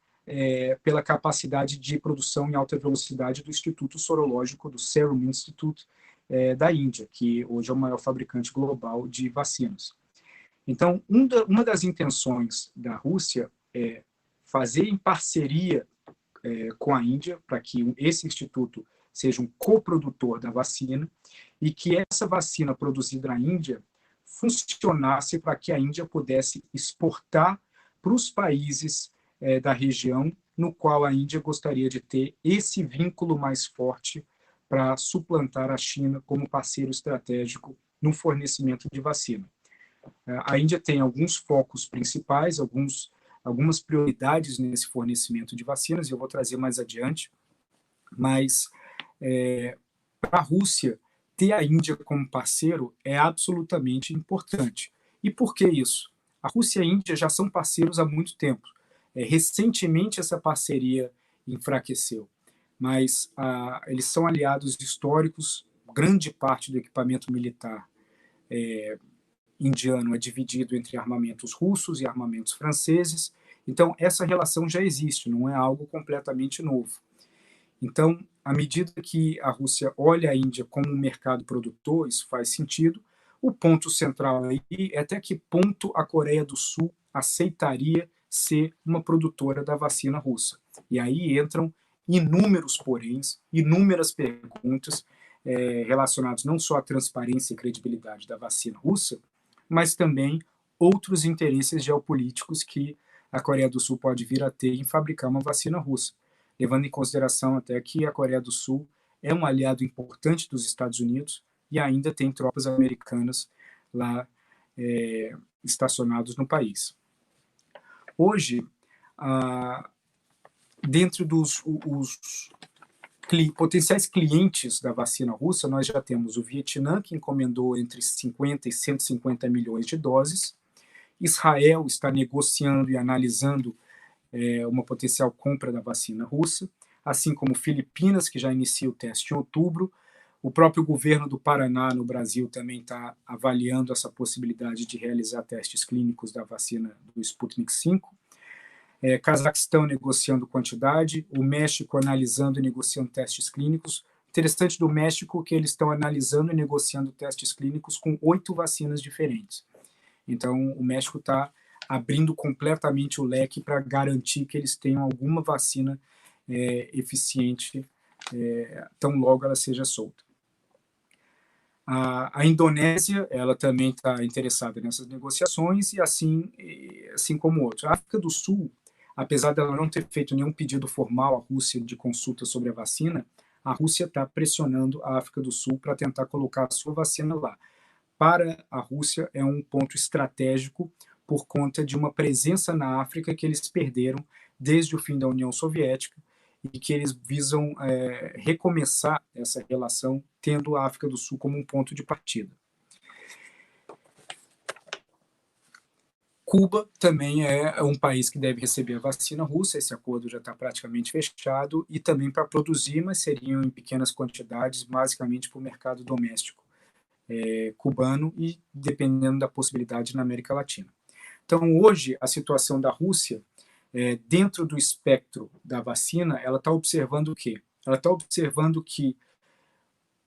pela capacidade de produção em alta velocidade do Instituto Sorológico, do Serum Institute da Índia, que hoje é o maior fabricante global de vacinas. Então, uma das intenções da Rússia é fazer em parceria com a Índia, para que esse instituto seja um coprodutor da vacina e que essa vacina produzida na Índia funcionasse para que a Índia pudesse exportar para os países da região no qual a Índia gostaria de ter esse vínculo mais forte para suplantar a China como parceiro estratégico no fornecimento de vacina. A Índia tem alguns focos principais, algumas prioridades nesse fornecimento de vacinas, e eu vou trazer mais adiante, mas para a Rússia, ter a Índia como parceiro é absolutamente importante. E por que isso? A Rússia e a Índia já são parceiros há muito tempo. Recentemente, essa parceria enfraqueceu, mas eles são aliados históricos. Grande parte do equipamento militar indiano é dividido entre armamentos russos e armamentos franceses. Então, essa relação já existe, não é algo completamente novo. Então, à medida que a Rússia olha a Índia como um mercado produtor, isso faz sentido. O ponto central aí é até que ponto a Coreia do Sul aceitaria ser uma produtora da vacina russa. E aí entram inúmeros poréns, inúmeras perguntas relacionadas não só à transparência e credibilidade da vacina russa, mas também outros interesses geopolíticos que a Coreia do Sul pode vir a ter em fabricar uma vacina russa, levando em consideração até que a Coreia do Sul é um aliado importante dos Estados Unidos e ainda tem tropas americanas lá estacionados no país. Hoje, dentro dos potenciais clientes da vacina russa, nós já temos o Vietnã, que encomendou entre 50 e 150 milhões de doses. Israel está negociando e analisando uma potencial compra da vacina russa, assim como Filipinas, que já inicia o teste em outubro. O próprio governo do Paraná, no Brasil, também está avaliando essa possibilidade de realizar testes clínicos da vacina do Sputnik V. Cazaquistão negociando quantidade, o México analisando e negociando testes clínicos. Interessante do México que eles estão analisando e negociando testes clínicos com 8 vacinas diferentes. Então, o México está abrindo completamente o leque para garantir que eles tenham alguma vacina eficiente tão logo ela seja solta. A Indonésia, ela também está interessada nessas negociações, e assim como outros. A África do Sul, apesar dela não ter feito nenhum pedido formal à Rússia de consulta sobre a vacina, a Rússia está pressionando a África do Sul para tentar colocar a sua vacina lá. Para a Rússia, é um ponto estratégico por conta de uma presença na África que eles perderam desde o fim da União Soviética, e que eles visam recomeçar essa relação, tendo a África do Sul como um ponto de partida. Cuba também é um país que deve receber a vacina russa, esse acordo já está praticamente fechado, e também para produzir, mas seriam em pequenas quantidades, basicamente para o mercado doméstico cubano e dependendo da possibilidade na América Latina. Então, hoje, a situação da Rússia, dentro do espectro da vacina, ela está observando o quê? Ela está observando que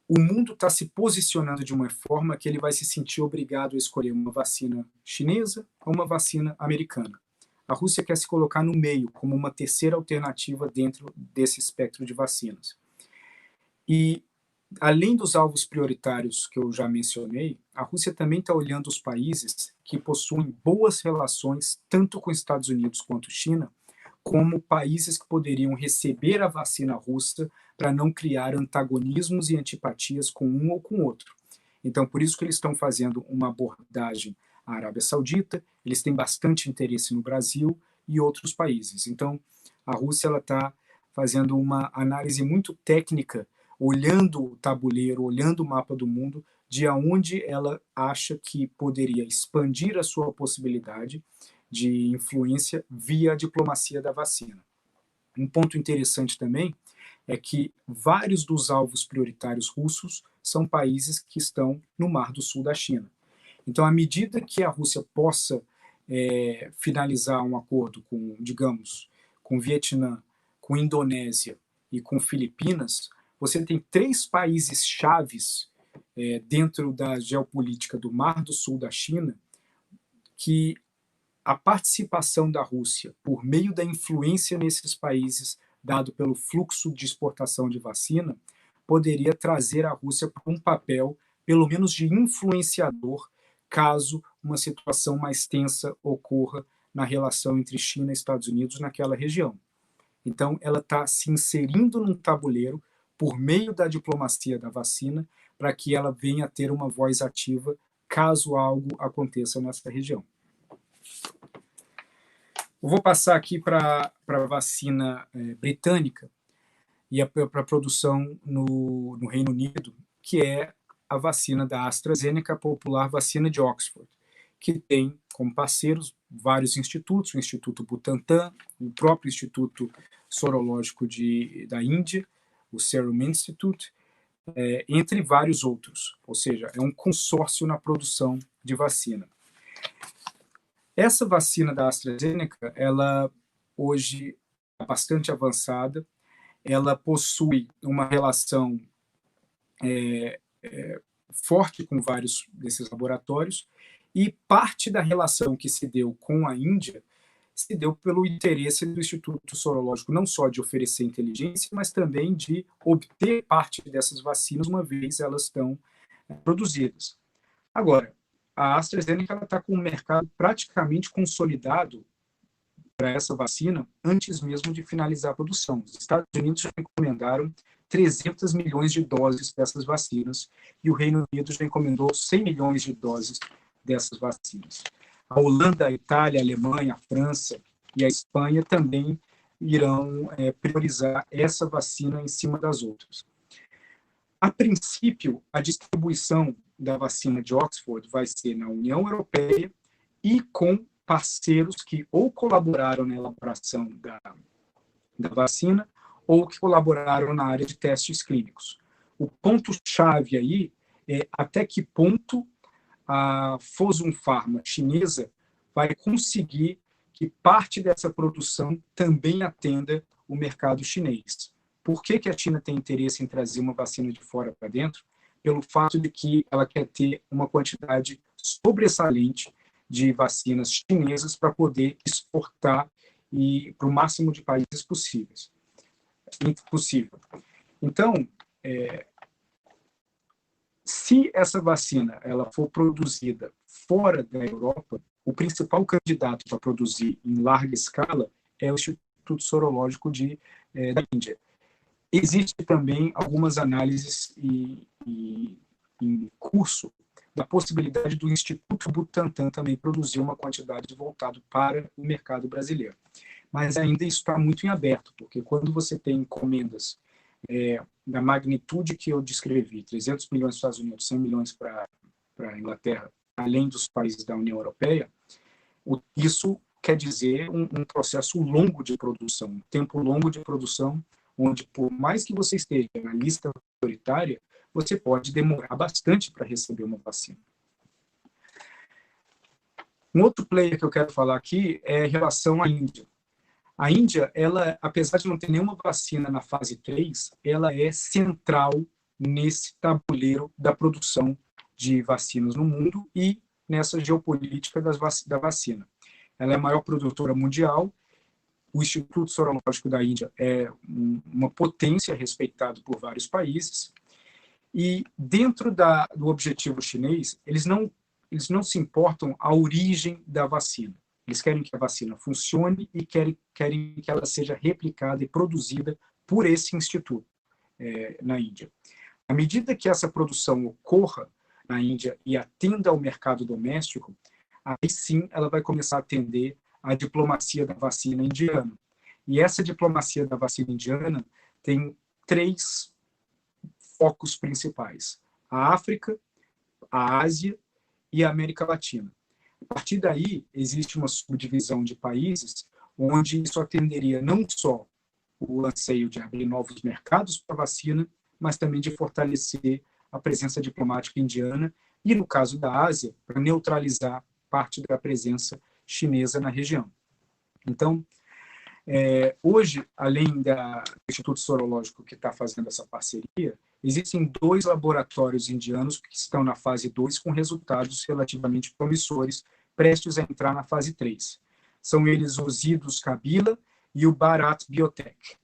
o mundo está se posicionando de uma forma que ele vai se sentir obrigado a escolher uma vacina chinesa ou uma vacina americana. A Rússia quer se colocar no meio, como uma terceira alternativa dentro desse espectro de vacinas. E, além dos alvos prioritários que eu já mencionei, a Rússia também está olhando os países que possuem boas relações tanto com Estados Unidos quanto China, como países que poderiam receber a vacina russa para não criar antagonismos e antipatias com um ou com outro. Então, por isso que eles estão fazendo uma abordagem à Arábia Saudita, eles têm bastante interesse no Brasil e outros países. Então, a Rússia está fazendo uma análise muito técnica, olhando o tabuleiro, olhando o mapa do mundo, de onde ela acha que poderia expandir a sua possibilidade de influência via a diplomacia da vacina. Um ponto interessante também é que vários dos alvos prioritários russos são países que estão no Mar do Sul da China. Então, à medida que a Rússia possa finalizar um acordo com, digamos, com Vietnã, com Indonésia e com Filipinas, você tem 3 países chaves dentro da geopolítica do Mar do Sul da China que a participação da Rússia, por meio da influência nesses países, dado pelo fluxo de exportação de vacina, poderia trazer a Rússia para um papel, pelo menos de influenciador, caso uma situação mais tensa ocorra na relação entre China e Estados Unidos naquela região. Então, ela está se inserindo num tabuleiro por meio da diplomacia da vacina, para que ela venha a ter uma voz ativa caso algo aconteça nessa região. Eu vou passar aqui para a vacina britânica e para a produção no Reino Unido, que é a vacina da AstraZeneca, a popular vacina de Oxford, que tem como parceiros vários institutos, o Instituto Butantan, o próprio Instituto Sorológico da Índia, o Serum Institute, entre vários outros, ou seja, é um consórcio na produção de vacina. Essa vacina da AstraZeneca, ela hoje é bastante avançada, ela possui uma relação forte com vários desses laboratórios, e parte da relação que se deu com a Índia se deu pelo interesse do Instituto Sorológico não só de oferecer inteligência, mas também de obter parte dessas vacinas uma vez elas estão produzidas. Agora, a AstraZeneca está com o mercado praticamente consolidado para essa vacina antes mesmo de finalizar a produção. Os Estados Unidos já encomendaram 300 milhões de doses dessas vacinas e o Reino Unido já encomendou 100 milhões de doses dessas vacinas. A Holanda, a Itália, a Alemanha, a França e a Espanha também irão priorizar essa vacina em cima das outras. A princípio, a distribuição da vacina de Oxford vai ser na União Europeia e com parceiros que ou colaboraram na elaboração da vacina ou que colaboraram na área de testes clínicos. O ponto-chave aí é até que ponto a Fosun Pharma chinesa vai conseguir que parte dessa produção também atenda o mercado chinês. Por que a China tem interesse em trazer uma vacina de fora para dentro? Pelo fato de que ela quer ter uma quantidade sobressalente de vacinas chinesas para poder exportar para o máximo de países possível. Então, se essa vacina ela for produzida fora da Europa, o principal candidato para produzir em larga escala é o Instituto Sorológico da Índia. Existem também algumas análises em curso da possibilidade do Instituto Butantan também produzir uma quantidade voltada para o mercado brasileiro. Mas ainda isso está muito em aberto, porque quando você tem encomendas da magnitude que eu descrevi, 300 milhões para os Estados Unidos, 100 milhões para a Inglaterra, além dos países da União Europeia, isso quer dizer um processo longo de produção, um tempo longo de produção, onde, por mais que você esteja na lista prioritária, você pode demorar bastante para receber uma vacina. Um outro player que eu quero falar aqui é em relação à Índia. A Índia, ela, apesar de não ter nenhuma vacina na fase 3, ela é central nesse tabuleiro da produção de vacinas no mundo e nessa geopolítica da vacina. Ela é a maior produtora mundial. O Instituto Sorológico da Índia é uma potência respeitada por vários países. E dentro do objetivo chinês, eles não se importam a origem da vacina. Eles querem que a vacina funcione e querem que ela seja replicada e produzida por esse instituto na Índia. À medida que essa produção ocorra na Índia e atenda ao mercado doméstico, aí sim ela vai começar a atender a diplomacia da vacina indiana. E essa diplomacia da vacina indiana tem 3 focos principais: a África, a Ásia e a América Latina. A partir daí, existe uma subdivisão de países onde isso atenderia não só o anseio de abrir novos mercados para a vacina, mas também de fortalecer a presença diplomática indiana e, no caso da Ásia, para neutralizar parte da presença chinesa na região. Então, hoje, além do Instituto Sorológico que está fazendo essa parceria, existem 2 laboratórios indianos que estão na fase 2 com resultados relativamente promissores, prestes a entrar na fase 3. São eles o Zydus Cadila e o Bharat Biotech.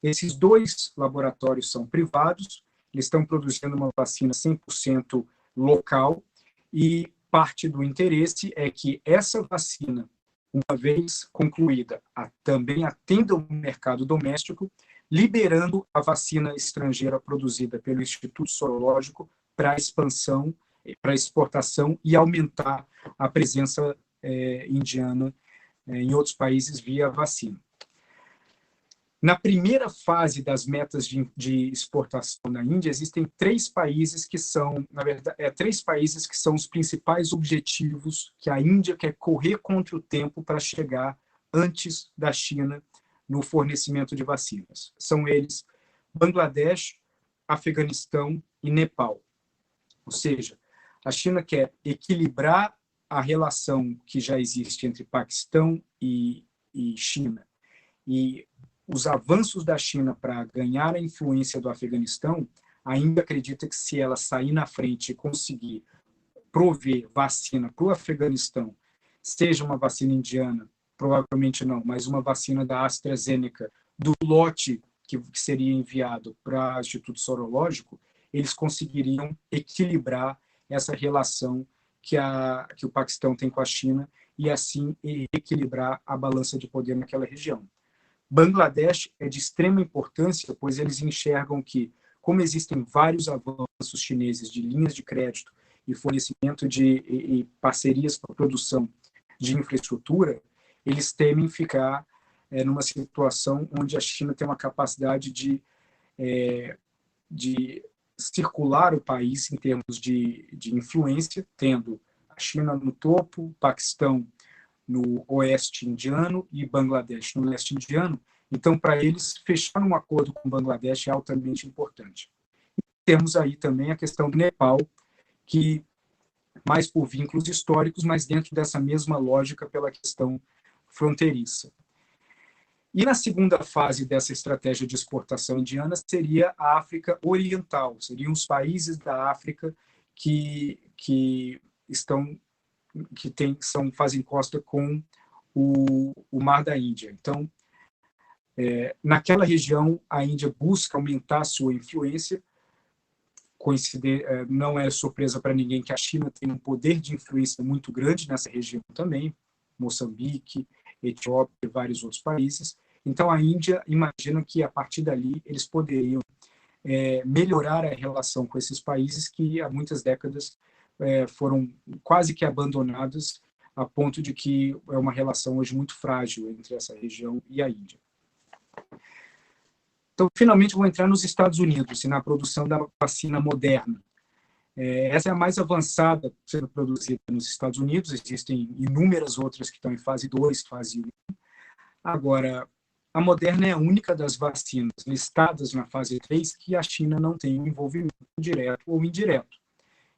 Esses 2 laboratórios são privados, eles estão produzindo uma vacina 100% local e parte do interesse é que essa vacina, uma vez concluída, também atenda o mercado doméstico, liberando a vacina estrangeira produzida pelo Instituto Sorológico para expansão, para exportação e aumentar a presença indiana em outros países via vacina. Na primeira fase das metas de exportação na Índia, existem 3 países que são, na verdade, 3 países que são os principais objetivos que a Índia quer correr contra o tempo para chegar antes da China no fornecimento de vacinas. São eles Bangladesh, Afeganistão e Nepal. Ou seja, a China quer equilibrar a relação que já existe entre Paquistão e China. E os avanços da China para ganhar a influência do Afeganistão, a Índia acredita que se ela sair na frente e conseguir prover vacina para o Afeganistão, seja uma vacina indiana, provavelmente não, mas uma vacina da AstraZeneca, do lote que seria enviado para o Instituto Sorológico, eles conseguiriam equilibrar essa relação que o Paquistão tem com a China e, assim, equilibrar a balança de poder naquela região. Bangladesh é de extrema importância, pois eles enxergam que, como existem vários avanços chineses de linhas de crédito e fornecimento de parcerias para a produção de infraestrutura, eles temem ficar numa situação onde a China tem uma capacidade de circular o país em termos de influência, tendo a China no topo, o Paquistão no oeste indiano e Bangladesh no leste indiano. Então, para eles, fechar um acordo com Bangladesh é altamente importante. E temos aí também a questão do Nepal, que mais por vínculos históricos, mas dentro dessa mesma lógica pela questão fronteiriça. E na segunda fase dessa estratégia de exportação indiana seria a África Oriental, seriam os países da África que fazem costa com o Mar da Índia. Então, naquela região, a Índia busca aumentar a sua influência. Não é surpresa para ninguém que a China tem um poder de influência muito grande nessa região também, Moçambique, Etiópia e vários outros países. Então, a Índia imagina que, a partir dali, eles poderiam melhorar a relação com esses países que, há muitas décadas, foram quase que abandonados, a ponto de que é uma relação hoje muito frágil entre essa região e a Índia. Então, finalmente, vou entrar nos Estados Unidos e na produção da vacina Moderna. Essa é a mais avançada sendo produzida nos Estados Unidos, existem inúmeras outras que estão em fase 2, fase 1. Agora, a Moderna é a única das vacinas listadas na fase 3 que a China não tem um envolvimento direto ou indireto.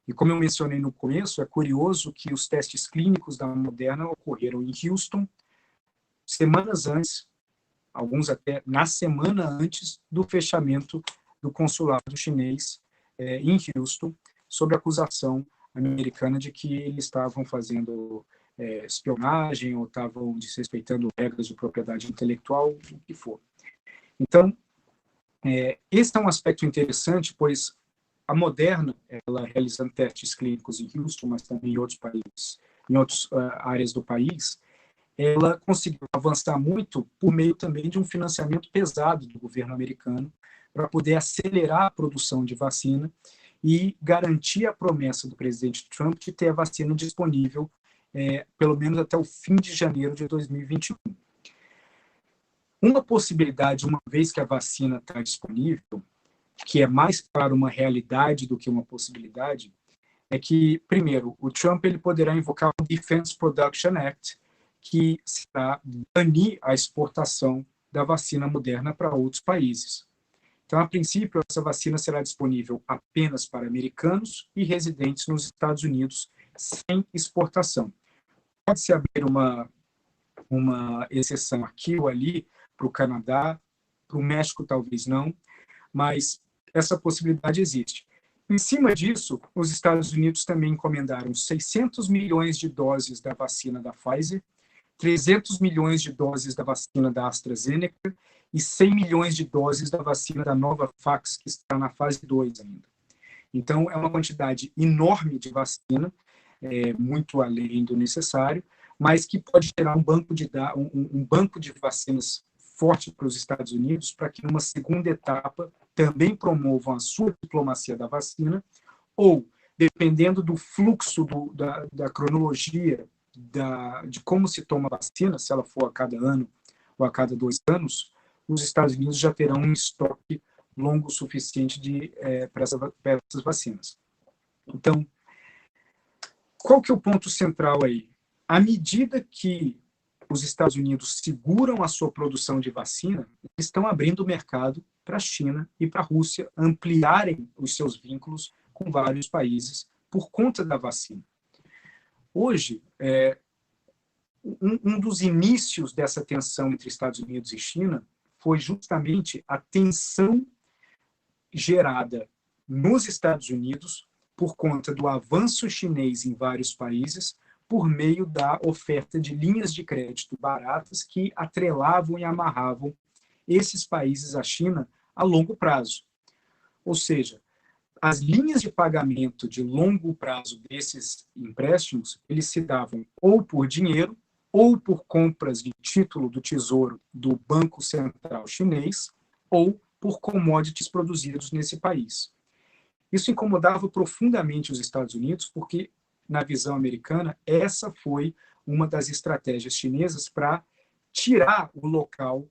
E como eu mencionei no começo, é curioso que os testes clínicos da Moderna ocorreram em Houston semanas antes, alguns até na semana antes do fechamento do consulado chinês em Houston, sob acusação americana de que eles estavam fazendo espionagem ou estavam desrespeitando regras de propriedade intelectual, o que for. Então, esse é um aspecto interessante, pois a Moderna, ela realizando testes clínicos em Houston, mas também em outros países, em outras áreas do país, ela conseguiu avançar muito por meio também de um financiamento pesado do governo americano para poder acelerar a produção de vacina e garantir a promessa do presidente Trump de ter a vacina disponível pelo menos até o fim de janeiro de 2021. Uma possibilidade, uma vez que a vacina está disponível, que é mais para uma realidade do que uma possibilidade, é que, primeiro, o Trump ele poderá invocar o Defense Production Act, que será banir a exportação da vacina Moderna para outros países. Então, a princípio, essa vacina será disponível apenas para americanos e residentes nos Estados Unidos, sem exportação. Pode-se abrir uma exceção aqui ou ali para o Canadá, para o México talvez não, mas essa possibilidade existe. Em cima disso, os Estados Unidos também encomendaram 600 milhões de doses da vacina da Pfizer, 300 milhões de doses da vacina da AstraZeneca e 100 milhões de doses da vacina da Novavax, que está na fase 2 ainda. Então, é uma quantidade enorme de vacina, muito além do necessário, mas que pode gerar um banco de vacinas forte para os Estados Unidos, para que, numa segunda etapa, também promovam a sua diplomacia da vacina, ou, dependendo do fluxo da cronologia de como se toma a vacina, se ela for a cada ano ou a cada 2 anos, os Estados Unidos já terão um estoque longo o suficiente para essas vacinas. Então, qual que é o ponto central aí? À medida que os Estados Unidos seguram a sua produção de vacina, estão abrindo o mercado para a China e para a Rússia ampliarem os seus vínculos com vários países por conta da vacina. Hoje, um dos inícios dessa tensão entre Estados Unidos e China foi justamente a tensão gerada nos Estados Unidos por conta do avanço chinês em vários países, por meio da oferta de linhas de crédito baratas que atrelavam e amarravam esses países à China a longo prazo. Ou seja, as linhas de pagamento de longo prazo desses empréstimos, eles se davam ou por dinheiro, ou por compras de título do Tesouro do Banco Central Chinês, ou por commodities produzidos nesse país. Isso incomodava profundamente os Estados Unidos, porque, na visão americana, essa foi uma das estratégias chinesas para tirar o local,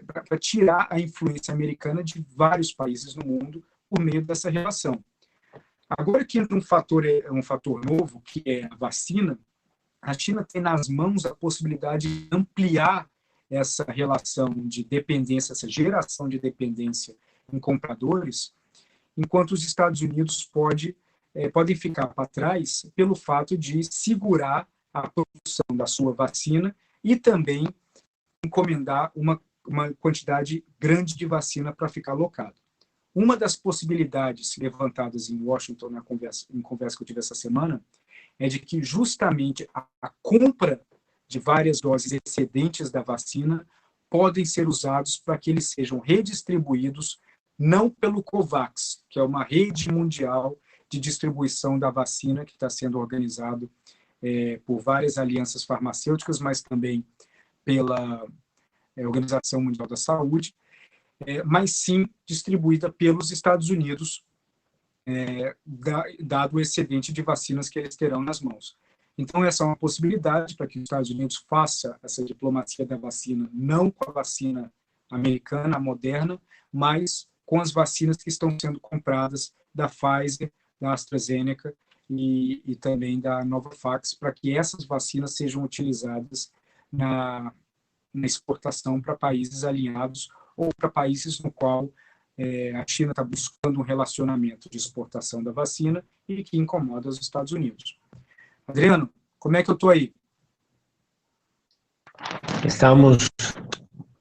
para tirar a influência americana de vários países no mundo por meio dessa relação. Agora que entra um fator novo, que é a vacina, a China tem nas mãos a possibilidade de ampliar essa relação de dependência, essa geração de dependência em compradores, enquanto os Estados Unidos podem ficar para trás pelo fato de segurar a produção da sua vacina e também encomendar uma quantidade grande de vacina para ficar alocado. Uma das possibilidades levantadas em Washington em conversa que eu tive essa semana é de que justamente a compra de várias doses excedentes da vacina podem ser usados para que eles sejam redistribuídos não pelo COVAX, que é uma rede mundial de distribuição da vacina que está sendo organizado por várias alianças farmacêuticas, mas também pela Organização Mundial da Saúde, mas sim distribuída pelos Estados Unidos, dado o excedente de vacinas que eles terão nas mãos. Então, essa é uma possibilidade para que os Estados Unidos faça essa diplomacia da vacina, não com a vacina americana, a Moderna, mas com as vacinas que estão sendo compradas da Pfizer, da AstraZeneca e também da Novavax, para que essas vacinas sejam utilizadas na exportação para países alinhados ou para países no qual a China está buscando um relacionamento de exportação da vacina e que incomoda os Estados Unidos. Adriano, como é que eu estou aí? Estamos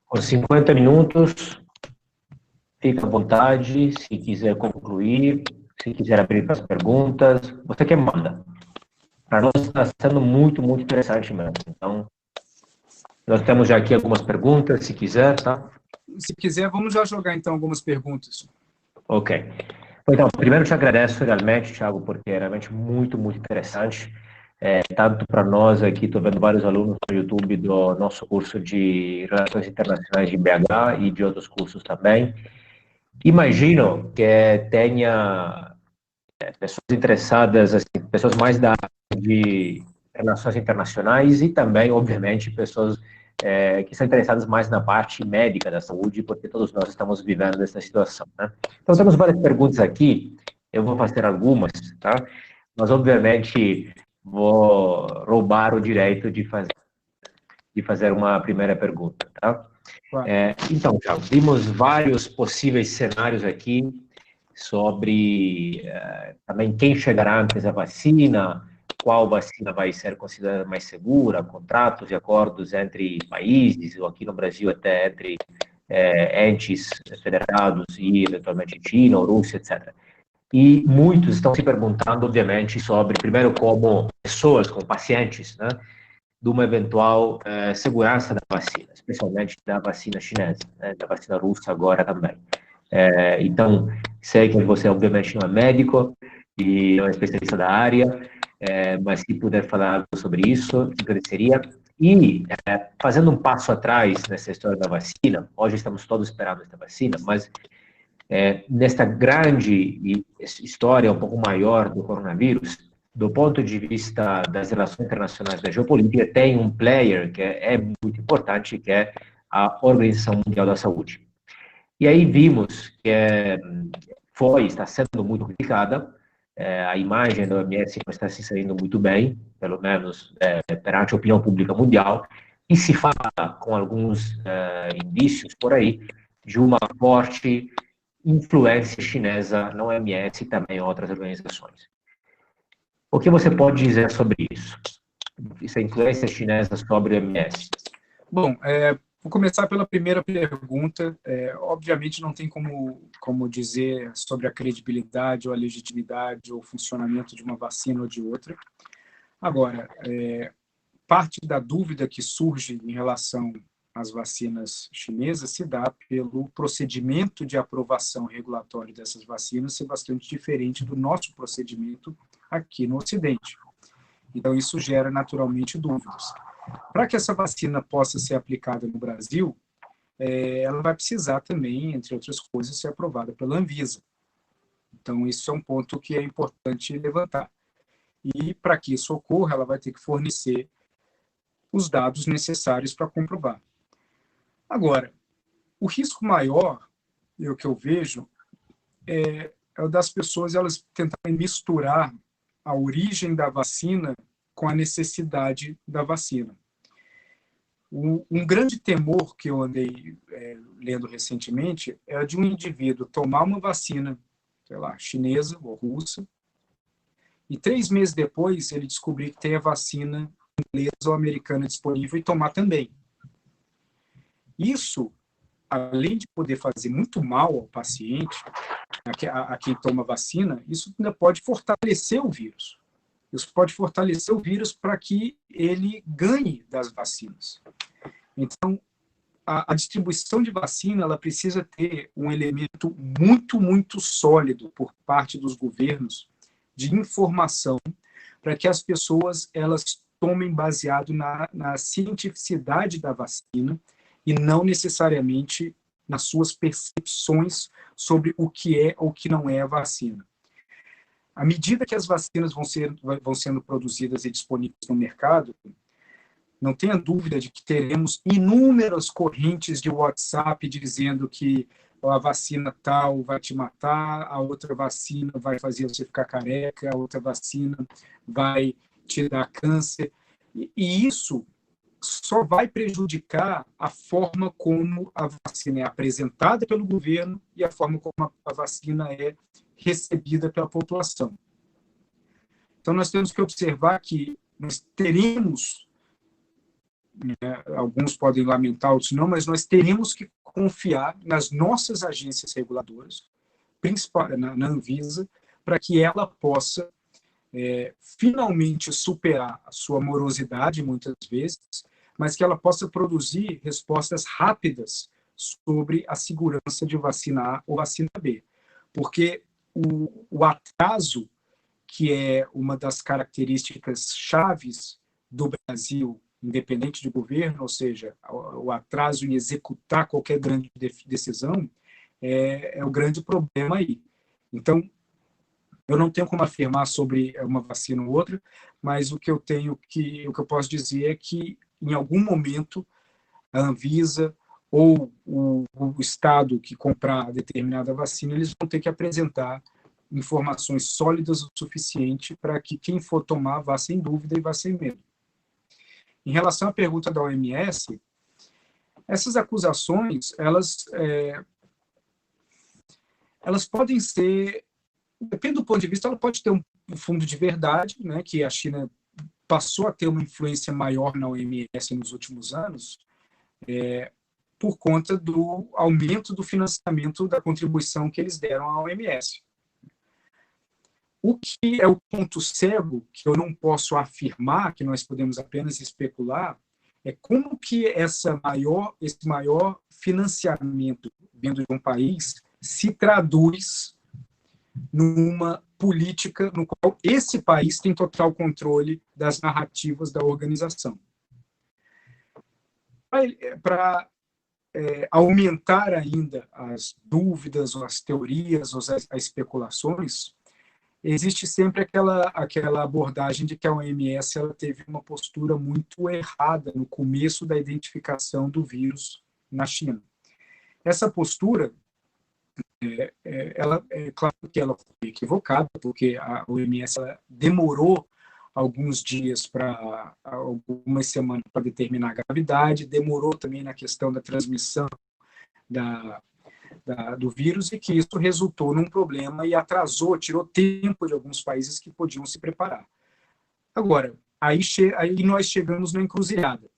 com 50 minutos. Fica à vontade, se quiser concluir, se quiser abrir para as perguntas. Você que manda. Para nós está sendo muito, muito interessante mesmo. Então, nós temos já aqui algumas perguntas, se quiser, tá? Se quiser, vamos já jogar, então, algumas perguntas. Ok. Então, primeiro te agradeço realmente, Thiago, porque é realmente muito, muito interessante. Tanto para nós aqui, estou vendo vários alunos no YouTube do nosso curso de Relações Internacionais de BH e de outros cursos também. Imagino que tenha pessoas interessadas, assim, pessoas mais da área de relações internacionais e também, obviamente, pessoas que são interessadas mais na parte médica da saúde, porque todos nós estamos vivendo essa situação, né? Então, temos várias perguntas aqui, eu vou fazer algumas, tá? Mas, obviamente, vou roubar o direito de fazer uma primeira pergunta, tá? Claro. Então, Thiago, vimos vários possíveis cenários aqui sobre também quem chegará antes da vacina, qual vacina vai ser considerada mais segura, contratos e acordos entre países, ou aqui no Brasil até entre entes federados e, eventualmente, China ou Rússia, etc. E muitos estão se perguntando, obviamente, sobre, primeiro, como pessoas, como pacientes, né, de uma eventual segurança da vacina, especialmente da vacina chinesa, né, da vacina russa agora também. Então, sei que você, obviamente, não é médico e não é especialista da área, mas se puder falar algo sobre isso, agradeceria. E, fazendo um passo atrás nessa história da vacina, hoje estamos todos esperando essa vacina, mas nesta grande história um pouco maior do coronavírus, do ponto de vista das relações internacionais da geopolítica, tem um player que é muito importante, que é a Organização Mundial da Saúde. E aí vimos que está sendo muito criticada, a imagem da OMS não está se saindo muito bem, pelo menos perante a opinião pública mundial, e se fala com alguns indícios por aí de uma forte influência chinesa na OMS e também em outras organizações. O que você pode dizer sobre isso? Essa influência chinesa sobre a OMS? Bom, vou começar pela primeira pergunta. Obviamente não tem como dizer sobre a credibilidade ou a legitimidade ou o funcionamento de uma vacina ou de outra. Agora, parte da dúvida que surge em relação às vacinas chinesas se dá pelo procedimento de aprovação regulatório dessas vacinas ser bastante diferente do nosso procedimento aqui no Ocidente. Então, isso gera naturalmente dúvidas. Para que essa vacina possa ser aplicada no Brasil, ela vai precisar também, entre outras coisas, ser aprovada pela Anvisa. Então, isso é um ponto que é importante levantar. E, para que isso ocorra, ela vai ter que fornecer os dados necessários para comprovar. Agora, o risco maior, o que eu vejo, é o das pessoas elas tentarem misturar a origem da vacina com a necessidade da vacina. Um grande temor que eu andei lendo recentemente é de um indivíduo tomar uma vacina, sei lá, chinesa ou russa, e 3 meses depois ele descobrir que tem a vacina inglesa ou americana disponível e tomar também. Isso, além de poder fazer muito mal ao paciente, a quem toma vacina, isso ainda pode fortalecer o vírus. Isso pode fortalecer o vírus para que ele ganhe das vacinas. Então, a distribuição de vacina ela precisa ter um elemento muito, muito sólido por parte dos governos de informação para que as pessoas elas tomem baseado na cientificidade da vacina e não necessariamente nas suas percepções sobre o que é ou o que não é a vacina. À medida que as vacinas vão sendo produzidas e disponíveis no mercado, não tenha dúvida de que teremos inúmeras correntes de WhatsApp dizendo que a vacina tal vai te matar, a outra vacina vai fazer você ficar careca, a outra vacina vai te dar câncer. E isso só vai prejudicar a forma como a vacina é apresentada pelo governo e a forma como a vacina é recebida pela população. Então, nós temos que observar que nós teremos, alguns podem lamentar, outros não, mas nós teremos que confiar nas nossas agências reguladoras, principalmente na Anvisa, para que ela possa finalmente superar a sua morosidade, muitas vezes, mas que ela possa produzir respostas rápidas sobre a segurança de vacina A ou vacina B. Porque o atraso, que é uma das características chaves do Brasil, independente de governo, ou seja, o atraso em executar qualquer grande decisão, é o grande problema aí. Então, eu não tenho como afirmar sobre uma vacina ou outra, mas o que eu posso dizer é que, em algum momento, a Anvisa ou o Estado que comprar determinada vacina, eles vão ter que apresentar informações sólidas o suficiente para que quem for tomar vá sem dúvida e vá sem medo. Em relação à pergunta da OMS, essas acusações, elas podem ser, depende do ponto de vista, ela pode ter um fundo de verdade, né, que a China passou a ter uma influência maior na OMS nos últimos anos, por conta do aumento do financiamento da contribuição que eles deram à OMS. O que é o ponto cego, que eu não posso afirmar, que nós podemos apenas especular, é como que esse maior financiamento vindo de um país se traduz numa política no qual esse país tem total controle das narrativas da organização. Para aumentar ainda as dúvidas, ou as teorias, ou as especulações, existe sempre aquela abordagem de que a OMS ela teve uma postura muito errada no começo da identificação do vírus na China. Essa postura, ela, claro que ela foi equivocada, porque a OMS ela demorou alguns dias para algumas semanas para determinar a gravidade, demorou também na questão da transmissão do vírus, e que isso resultou num problema e atrasou, tirou tempo de alguns países que podiam se preparar. Agora, aí nós chegamos na encruzilhada.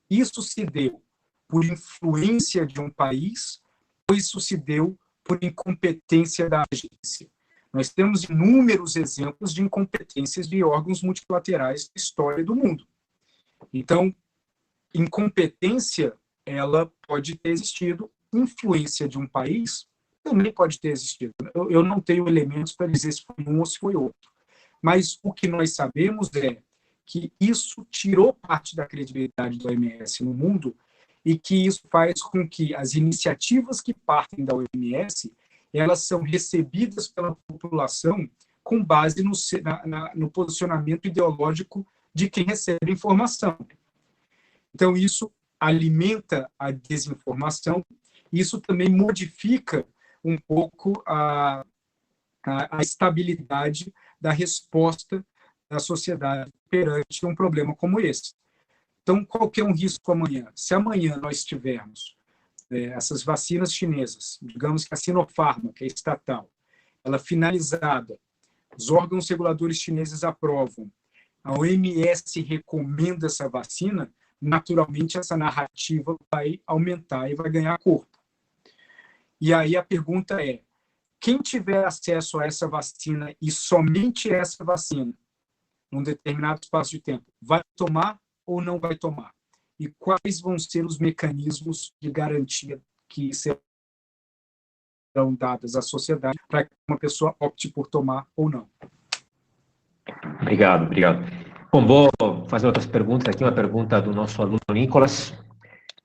Isso se deu por influência de um país ou isso se deu por incompetência da agência? Nós temos inúmeros exemplos de incompetências de órgãos multilaterais da história do mundo. Então, incompetência, ela pode ter existido, influência de um país também pode ter existido. Eu não tenho elementos para dizer se foi um ou se foi outro. Mas o que nós sabemos é que isso tirou parte da credibilidade da OMS no mundo e que isso faz com que as iniciativas que partem da OMS elas são recebidas pela população com base no posicionamento ideológico de quem recebe informação. Então, isso alimenta a desinformação, isso também modifica um pouco a estabilidade da resposta da sociedade perante um problema como esse. Então, qual que é um risco amanhã? Se amanhã nós tivermos essas vacinas chinesas, digamos que a Sinopharma, que é estatal, ela finalizada, os órgãos reguladores chineses aprovam, a OMS recomenda essa vacina, naturalmente essa narrativa vai aumentar e vai ganhar corpo. E aí a pergunta é, quem tiver acesso a essa vacina e somente essa vacina, num determinado espaço de tempo, vai tomar ou não vai tomar? E quais vão ser os mecanismos de garantia que serão dados à sociedade para que uma pessoa opte por tomar ou não? Obrigado. Bom, vou fazer outras perguntas aqui. Uma pergunta do nosso aluno Nicolas.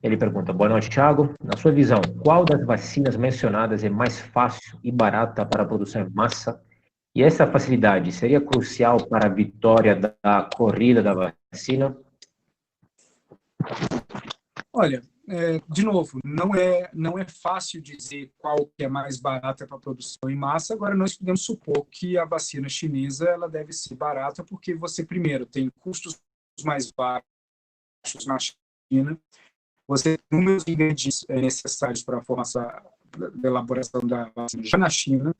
Ele pergunta, boa noite, Thiago. Na sua visão, qual das vacinas mencionadas é mais fácil e barata para a produção em massa? E essa facilidade seria crucial para a vitória da corrida da vacina? Olha, de novo, não é fácil dizer qual que é mais barata para a produção em massa. Agora, nós podemos supor que a vacina chinesa ela deve ser barata porque você, primeiro, tem custos mais baixos na China, você tem números de ingredientes necessários para a formação da elaboração da vacina já na China,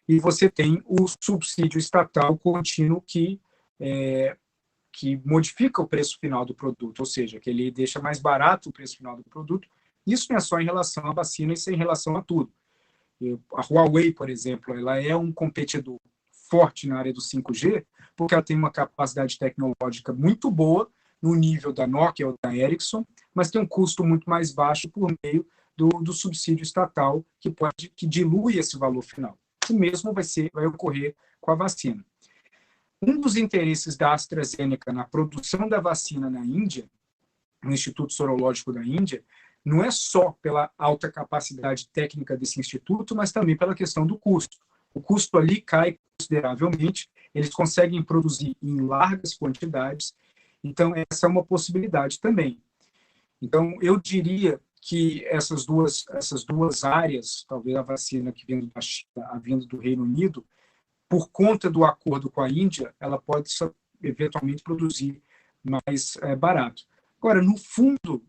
e você tem o subsídio estatal contínuo que modifica o preço final do produto, ou seja, que ele deixa mais barato o preço final do produto. Isso não é só em relação à vacina, isso é em relação a tudo. A Huawei, por exemplo, ela é um competidor forte na área do 5G, porque ela tem uma capacidade tecnológica muito boa, no nível da Nokia ou da Ericsson, mas tem um custo muito mais baixo por meio do subsídio estatal, que dilui esse valor final. O mesmo vai ocorrer com a vacina. Um dos interesses da AstraZeneca na produção da vacina na Índia, no Instituto Sorológico da Índia, não é só pela alta capacidade técnica desse instituto, mas também pela questão do custo. O custo ali cai consideravelmente, eles conseguem produzir em largas quantidades, então essa é uma possibilidade também. Então, eu diria que essas duas áreas, talvez a vacina que vindo da China, a vindo do Reino Unido, por conta do acordo com a Índia, ela pode eventualmente produzir mais barato. Agora, no fundo,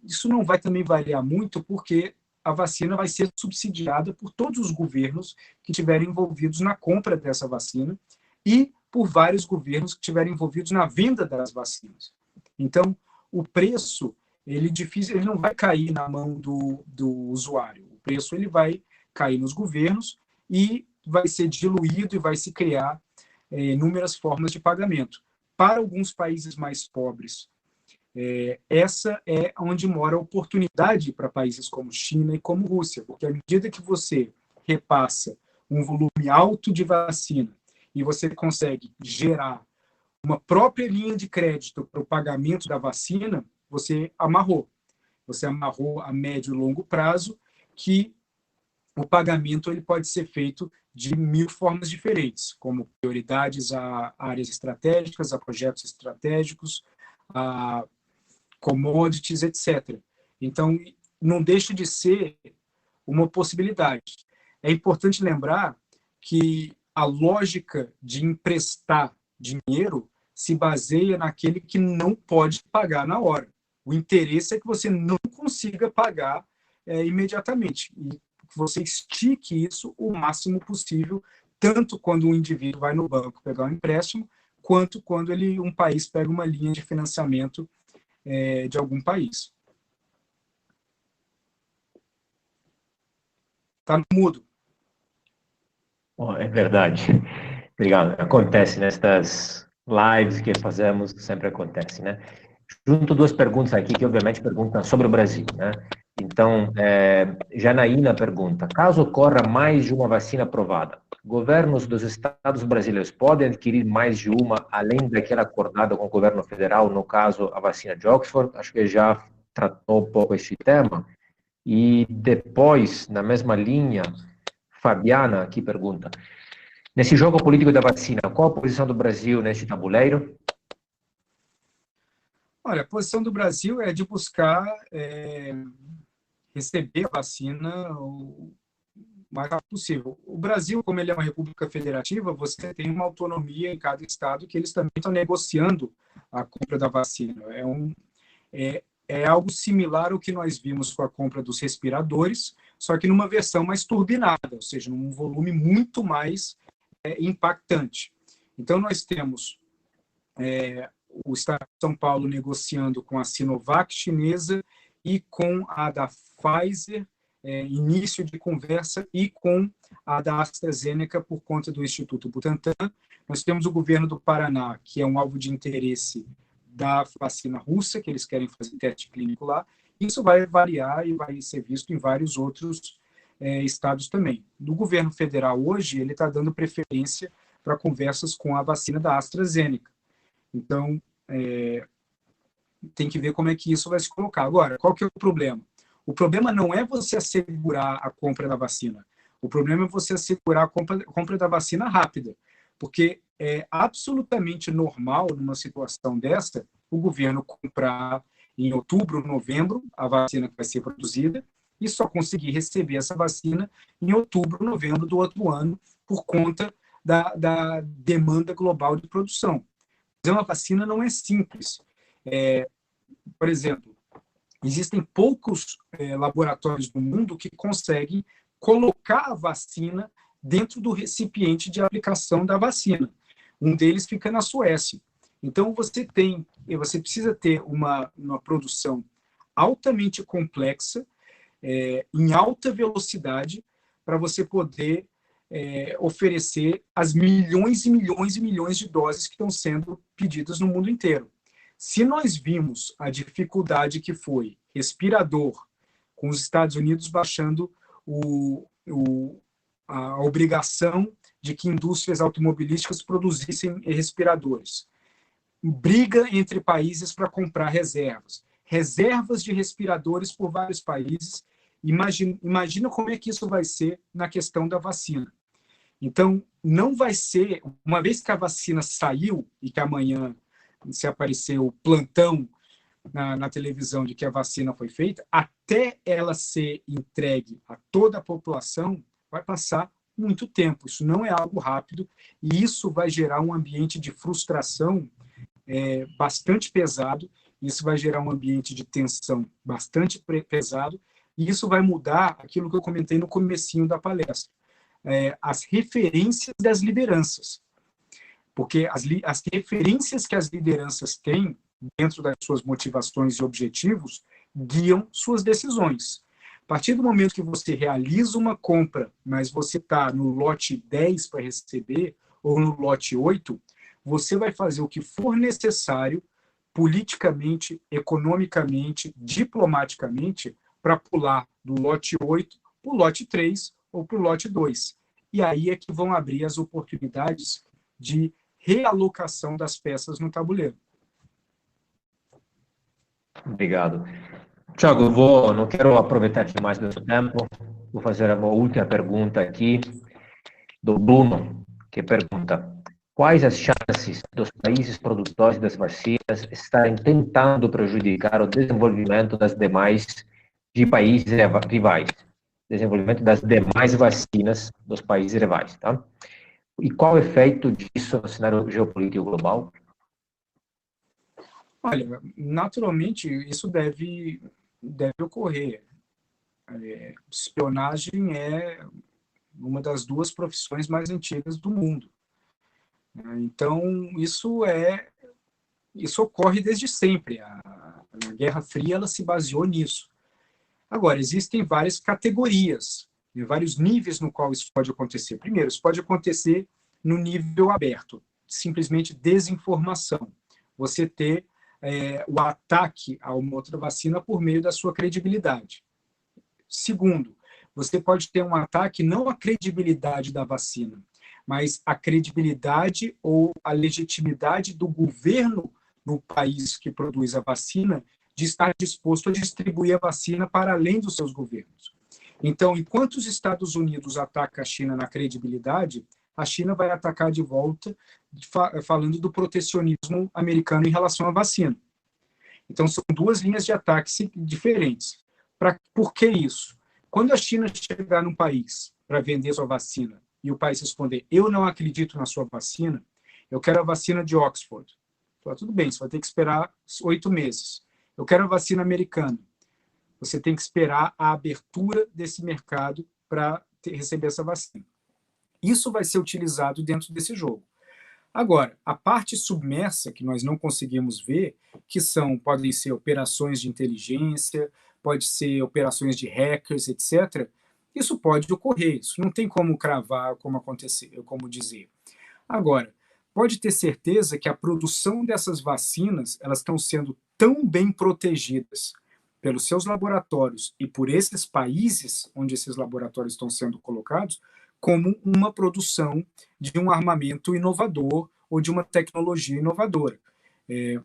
isso não vai também variar muito, porque a vacina vai ser subsidiada por todos os governos que estiverem envolvidos na compra dessa vacina e por vários governos que estiverem envolvidos na venda das vacinas. Então, o preço, ele não vai cair na mão do usuário. O preço ele vai cair nos governos e vai ser diluído e vai se criar inúmeras formas de pagamento. Para alguns países mais pobres, essa é onde mora a oportunidade para países como China e como Rússia, porque à medida que você repassa um volume alto de vacina e você consegue gerar uma própria linha de crédito para o pagamento da vacina, você amarrou a médio e longo prazo que o pagamento ele pode ser feito de 1000 formas diferentes, como prioridades a áreas estratégicas, a projetos estratégicos, a commodities, etc. Então, não deixa de ser uma possibilidade. É importante lembrar que a lógica de emprestar dinheiro se baseia naquele que não pode pagar na hora. O interesse é que você não consiga pagar imediatamente e que você estique isso o máximo possível, tanto quando um indivíduo vai no banco pegar um empréstimo, quanto quando um país pega uma linha de financiamento de algum país. Está mudo. Oh, é verdade. Obrigado. Acontece nestas lives que fazemos, sempre acontece, né? Junto duas perguntas aqui que obviamente perguntam sobre o Brasil, né? Então, Janaína pergunta: caso ocorra mais de uma vacina aprovada, governos dos estados brasileiros podem adquirir mais de uma, além daquela acordada com o governo federal, no caso, a vacina de Oxford? Acho que já tratou um pouco este tema. E depois, na mesma linha, Fabiana aqui pergunta: nesse jogo político da vacina, qual a posição do Brasil neste tabuleiro? Olha, a posição do Brasil é de buscar receber a vacina o mais rápido possível. O Brasil, como ele é uma república federativa, você tem uma autonomia em cada estado que eles também estão negociando a compra da vacina. É algo similar ao que nós vimos com a compra dos respiradores, só que numa versão mais turbinada, ou seja, num volume muito mais impactante. Então, nós temos o Estado de São Paulo negociando com a Sinovac chinesa e com a da Pfizer, início de conversa, e com a da AstraZeneca por conta do Instituto Butantan. Nós temos o governo do Paraná, que é um alvo de interesse da vacina russa, que eles querem fazer teste clínico lá. Isso vai variar e vai ser visto em vários outros estados também. No governo federal hoje, ele está dando preferência para conversas com a vacina da AstraZeneca. Então, tem que ver como é que isso vai se colocar. Agora, qual que é o problema? O problema não é você assegurar a compra da vacina. O problema é você assegurar a compra da vacina rápida. Porque é absolutamente normal, numa situação dessa, o governo comprar em outubro, novembro, a vacina que vai ser produzida, e só conseguir receber essa vacina em outubro, novembro do outro ano, por conta da demanda global de produção. Fazer uma vacina não é simples. Por exemplo, existem poucos laboratórios no mundo que conseguem colocar a vacina dentro do recipiente de aplicação da vacina. Um deles fica na Suécia. Então, você precisa ter uma produção altamente complexa, em alta velocidade, para você poder oferecer as milhões e milhões e milhões de doses que estão sendo pedidas no mundo inteiro. Se nós vimos a dificuldade que foi respirador, com os Estados Unidos baixando a obrigação de que indústrias automobilísticas produzissem respiradores, briga entre países para comprar reservas de respiradores por vários países. Imagina como é que isso vai ser na questão da vacina. Então, não vai ser, uma vez que a vacina saiu e que amanhã se aparecer o plantão na televisão de que a vacina foi feita, até ela ser entregue a toda a população, vai passar muito tempo. Isso não é algo rápido e isso vai gerar um ambiente de frustração bastante pesado. Isso vai gerar um ambiente de tensão bastante pesado e isso vai mudar aquilo que eu comentei no comecinho da palestra. As referências das lideranças. Porque as referências que as lideranças têm dentro das suas motivações e objetivos guiam suas decisões. A partir do momento que você realiza uma compra, mas você está no lote 10 para receber, ou no lote 8, você vai fazer o que for necessário, politicamente, economicamente, diplomaticamente, para pular do lote 8 para o lote 3 ou para o lote 2. E aí é que vão abrir as oportunidades de realocação das peças no tabuleiro. Obrigado. Tiago, não quero aproveitar demais do seu tempo, vou fazer uma última pergunta aqui do Bruno, que pergunta: quais as chances dos países produtores das vacinas estarem tentando prejudicar o desenvolvimento das demais de países rivais, desenvolvimento das demais vacinas dos países rivais, tá? E qual o efeito disso no cenário geopolítico global? Olha, naturalmente, isso deve ocorrer. Espionagem é uma das duas profissões mais antigas do mundo. Então, isso ocorre desde sempre. A Guerra Fria ela se baseou nisso. Agora, existem várias categorias, vários níveis no qual isso pode acontecer. Primeiro, isso pode acontecer no nível aberto, simplesmente desinformação. Você ter o ataque a uma outra vacina por meio da sua credibilidade. Segundo, você pode ter um ataque não à credibilidade da vacina, mas à credibilidade ou à legitimidade do governo no país que produz a vacina de estar disposto a distribuir a vacina para além dos seus governos. Então, enquanto os Estados Unidos atacam a China na credibilidade, a China vai atacar de volta falando do protecionismo americano em relação à vacina. Então, são duas linhas de ataque diferentes. Por que isso? Quando a China chegar num país para vender sua vacina e o país responder, eu não acredito na sua vacina, eu quero a vacina de Oxford. Fala, tudo bem, você vai ter que esperar 8 meses. Eu quero a vacina americana. Você tem que esperar a abertura desse mercado para receber essa vacina. Isso vai ser utilizado dentro desse jogo. Agora, a parte submersa que nós não conseguimos ver, podem ser operações de inteligência, pode ser operações de hackers, etc. Isso pode ocorrer, isso não tem como cravar, como acontecer, como dizer. Agora, pode ter certeza que a produção dessas vacinas, elas estão sendo tão bem protegidas pelos seus laboratórios e por esses países onde esses laboratórios estão sendo colocados, como uma produção de um armamento inovador ou de uma tecnologia inovadora.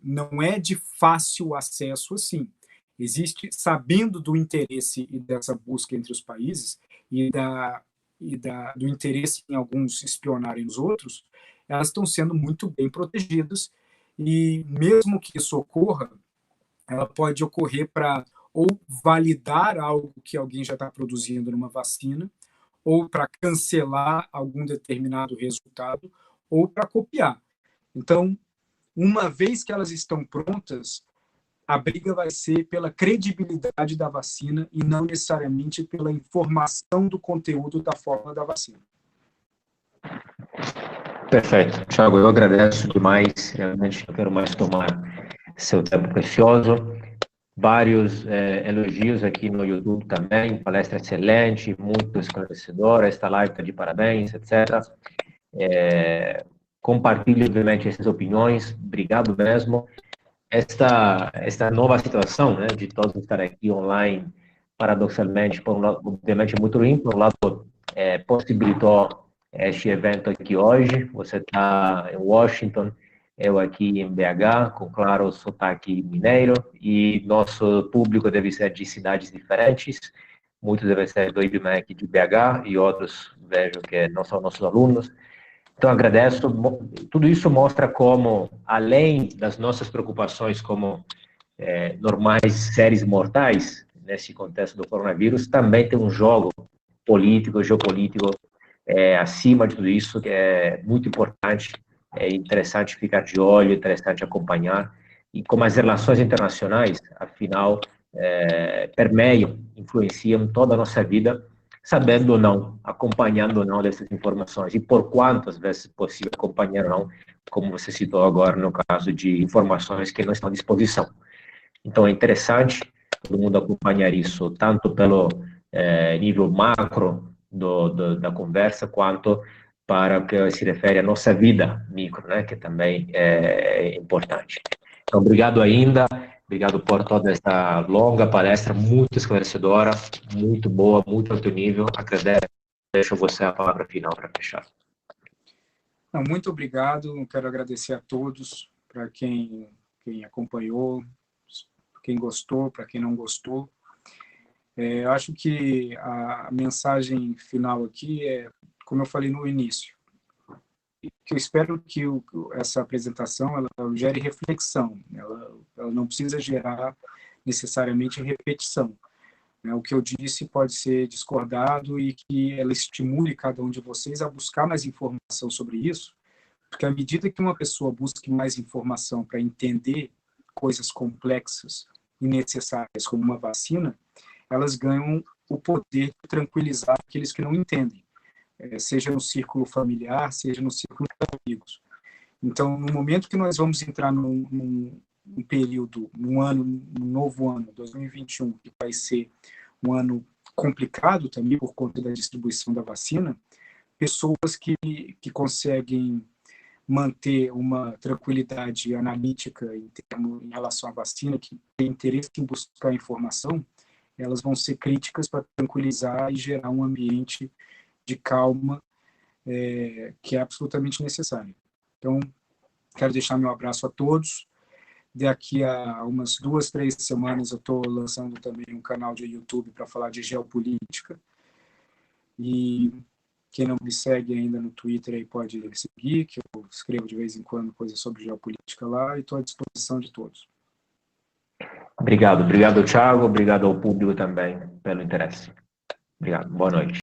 Não é de fácil acesso assim. Existe, sabendo do interesse e dessa busca entre os países do interesse em alguns espionarem os outros, elas estão sendo muito bem protegidas e mesmo que isso ocorra, ela pode ocorrer para ou validar algo que alguém já está produzindo numa vacina, ou para cancelar algum determinado resultado, ou para copiar. Então, uma vez que elas estão prontas, a briga vai ser pela credibilidade da vacina e não necessariamente pela informação do conteúdo da forma da vacina. Perfeito. Thiago, eu agradeço demais. Realmente não quero mais tomar seu tempo precioso. Vários elogios aqui no YouTube também. Palestra excelente, muito esclarecedora. Esta live está de parabéns, etc. Compartilhe, obviamente, essas opiniões. Obrigado mesmo. Esta nova situação, né, de todos estar aqui online, paradoxalmente, por um lado, obviamente, é muito ruim, por um lado, possibilitou este evento aqui hoje. Você está em Washington, eu aqui em BH, com claro sotaque mineiro, e nosso público deve ser de cidades diferentes. Muitos devem ser do IBMEC de BH e outros vejo que não são nossos alunos. Então, agradeço. Tudo isso mostra como, além das nossas preocupações como normais seres mortais, nesse contexto do coronavírus, também tem um jogo político, geopolítico, acima de tudo isso, que é muito importante, é interessante ficar de olho, interessante acompanhar, e como as relações internacionais, afinal, permeiam, influenciam toda a nossa vida, sabendo ou não, acompanhando ou não dessas informações, e por quantas vezes possível acompanhar ou não, como você citou agora no caso de informações que não estão à disposição. Então é interessante todo mundo acompanhar isso, tanto pelo nível macro da conversa, quanto para o que se refere à nossa vida micro, né, que também é importante. Então, obrigado ainda. Obrigado por toda esta longa palestra, muito esclarecedora, muito boa, muito alto nível. Agradeço. Deixo você a palavra final para fechar. Muito obrigado. Quero agradecer a todos, para quem acompanhou, quem gostou, para quem não gostou. Eu acho que a mensagem final aqui é, como eu falei no início, que eu espero que essa apresentação ela gere reflexão. Ela não precisa gerar necessariamente repetição, O que eu disse pode ser discordado e que ela estimule cada um de vocês a buscar mais informação sobre isso, porque à medida que uma pessoa busque mais informação para entender coisas complexas e necessárias como uma vacina, elas ganham o poder de tranquilizar aqueles que não entendem, seja no círculo familiar, seja no círculo de amigos. Então, no momento que nós vamos entrar num período, num novo ano, 2021, que vai ser um ano complicado também por conta da distribuição da vacina, pessoas que conseguem manter uma tranquilidade analítica em relação à vacina, que tem interesse em buscar informação, elas vão ser críticas para tranquilizar e gerar um ambiente de calma que é absolutamente necessário. Então, quero deixar meu abraço a todos. Daqui a umas 2, 3 semanas eu estou lançando também um canal de YouTube para falar de geopolítica. E quem não me segue ainda no Twitter aí pode seguir, que eu escrevo de vez em quando coisas sobre geopolítica lá e estou à disposição de todos. Obrigado, Thiago, obrigado ao público também pelo interesse. Obrigado, boa noite.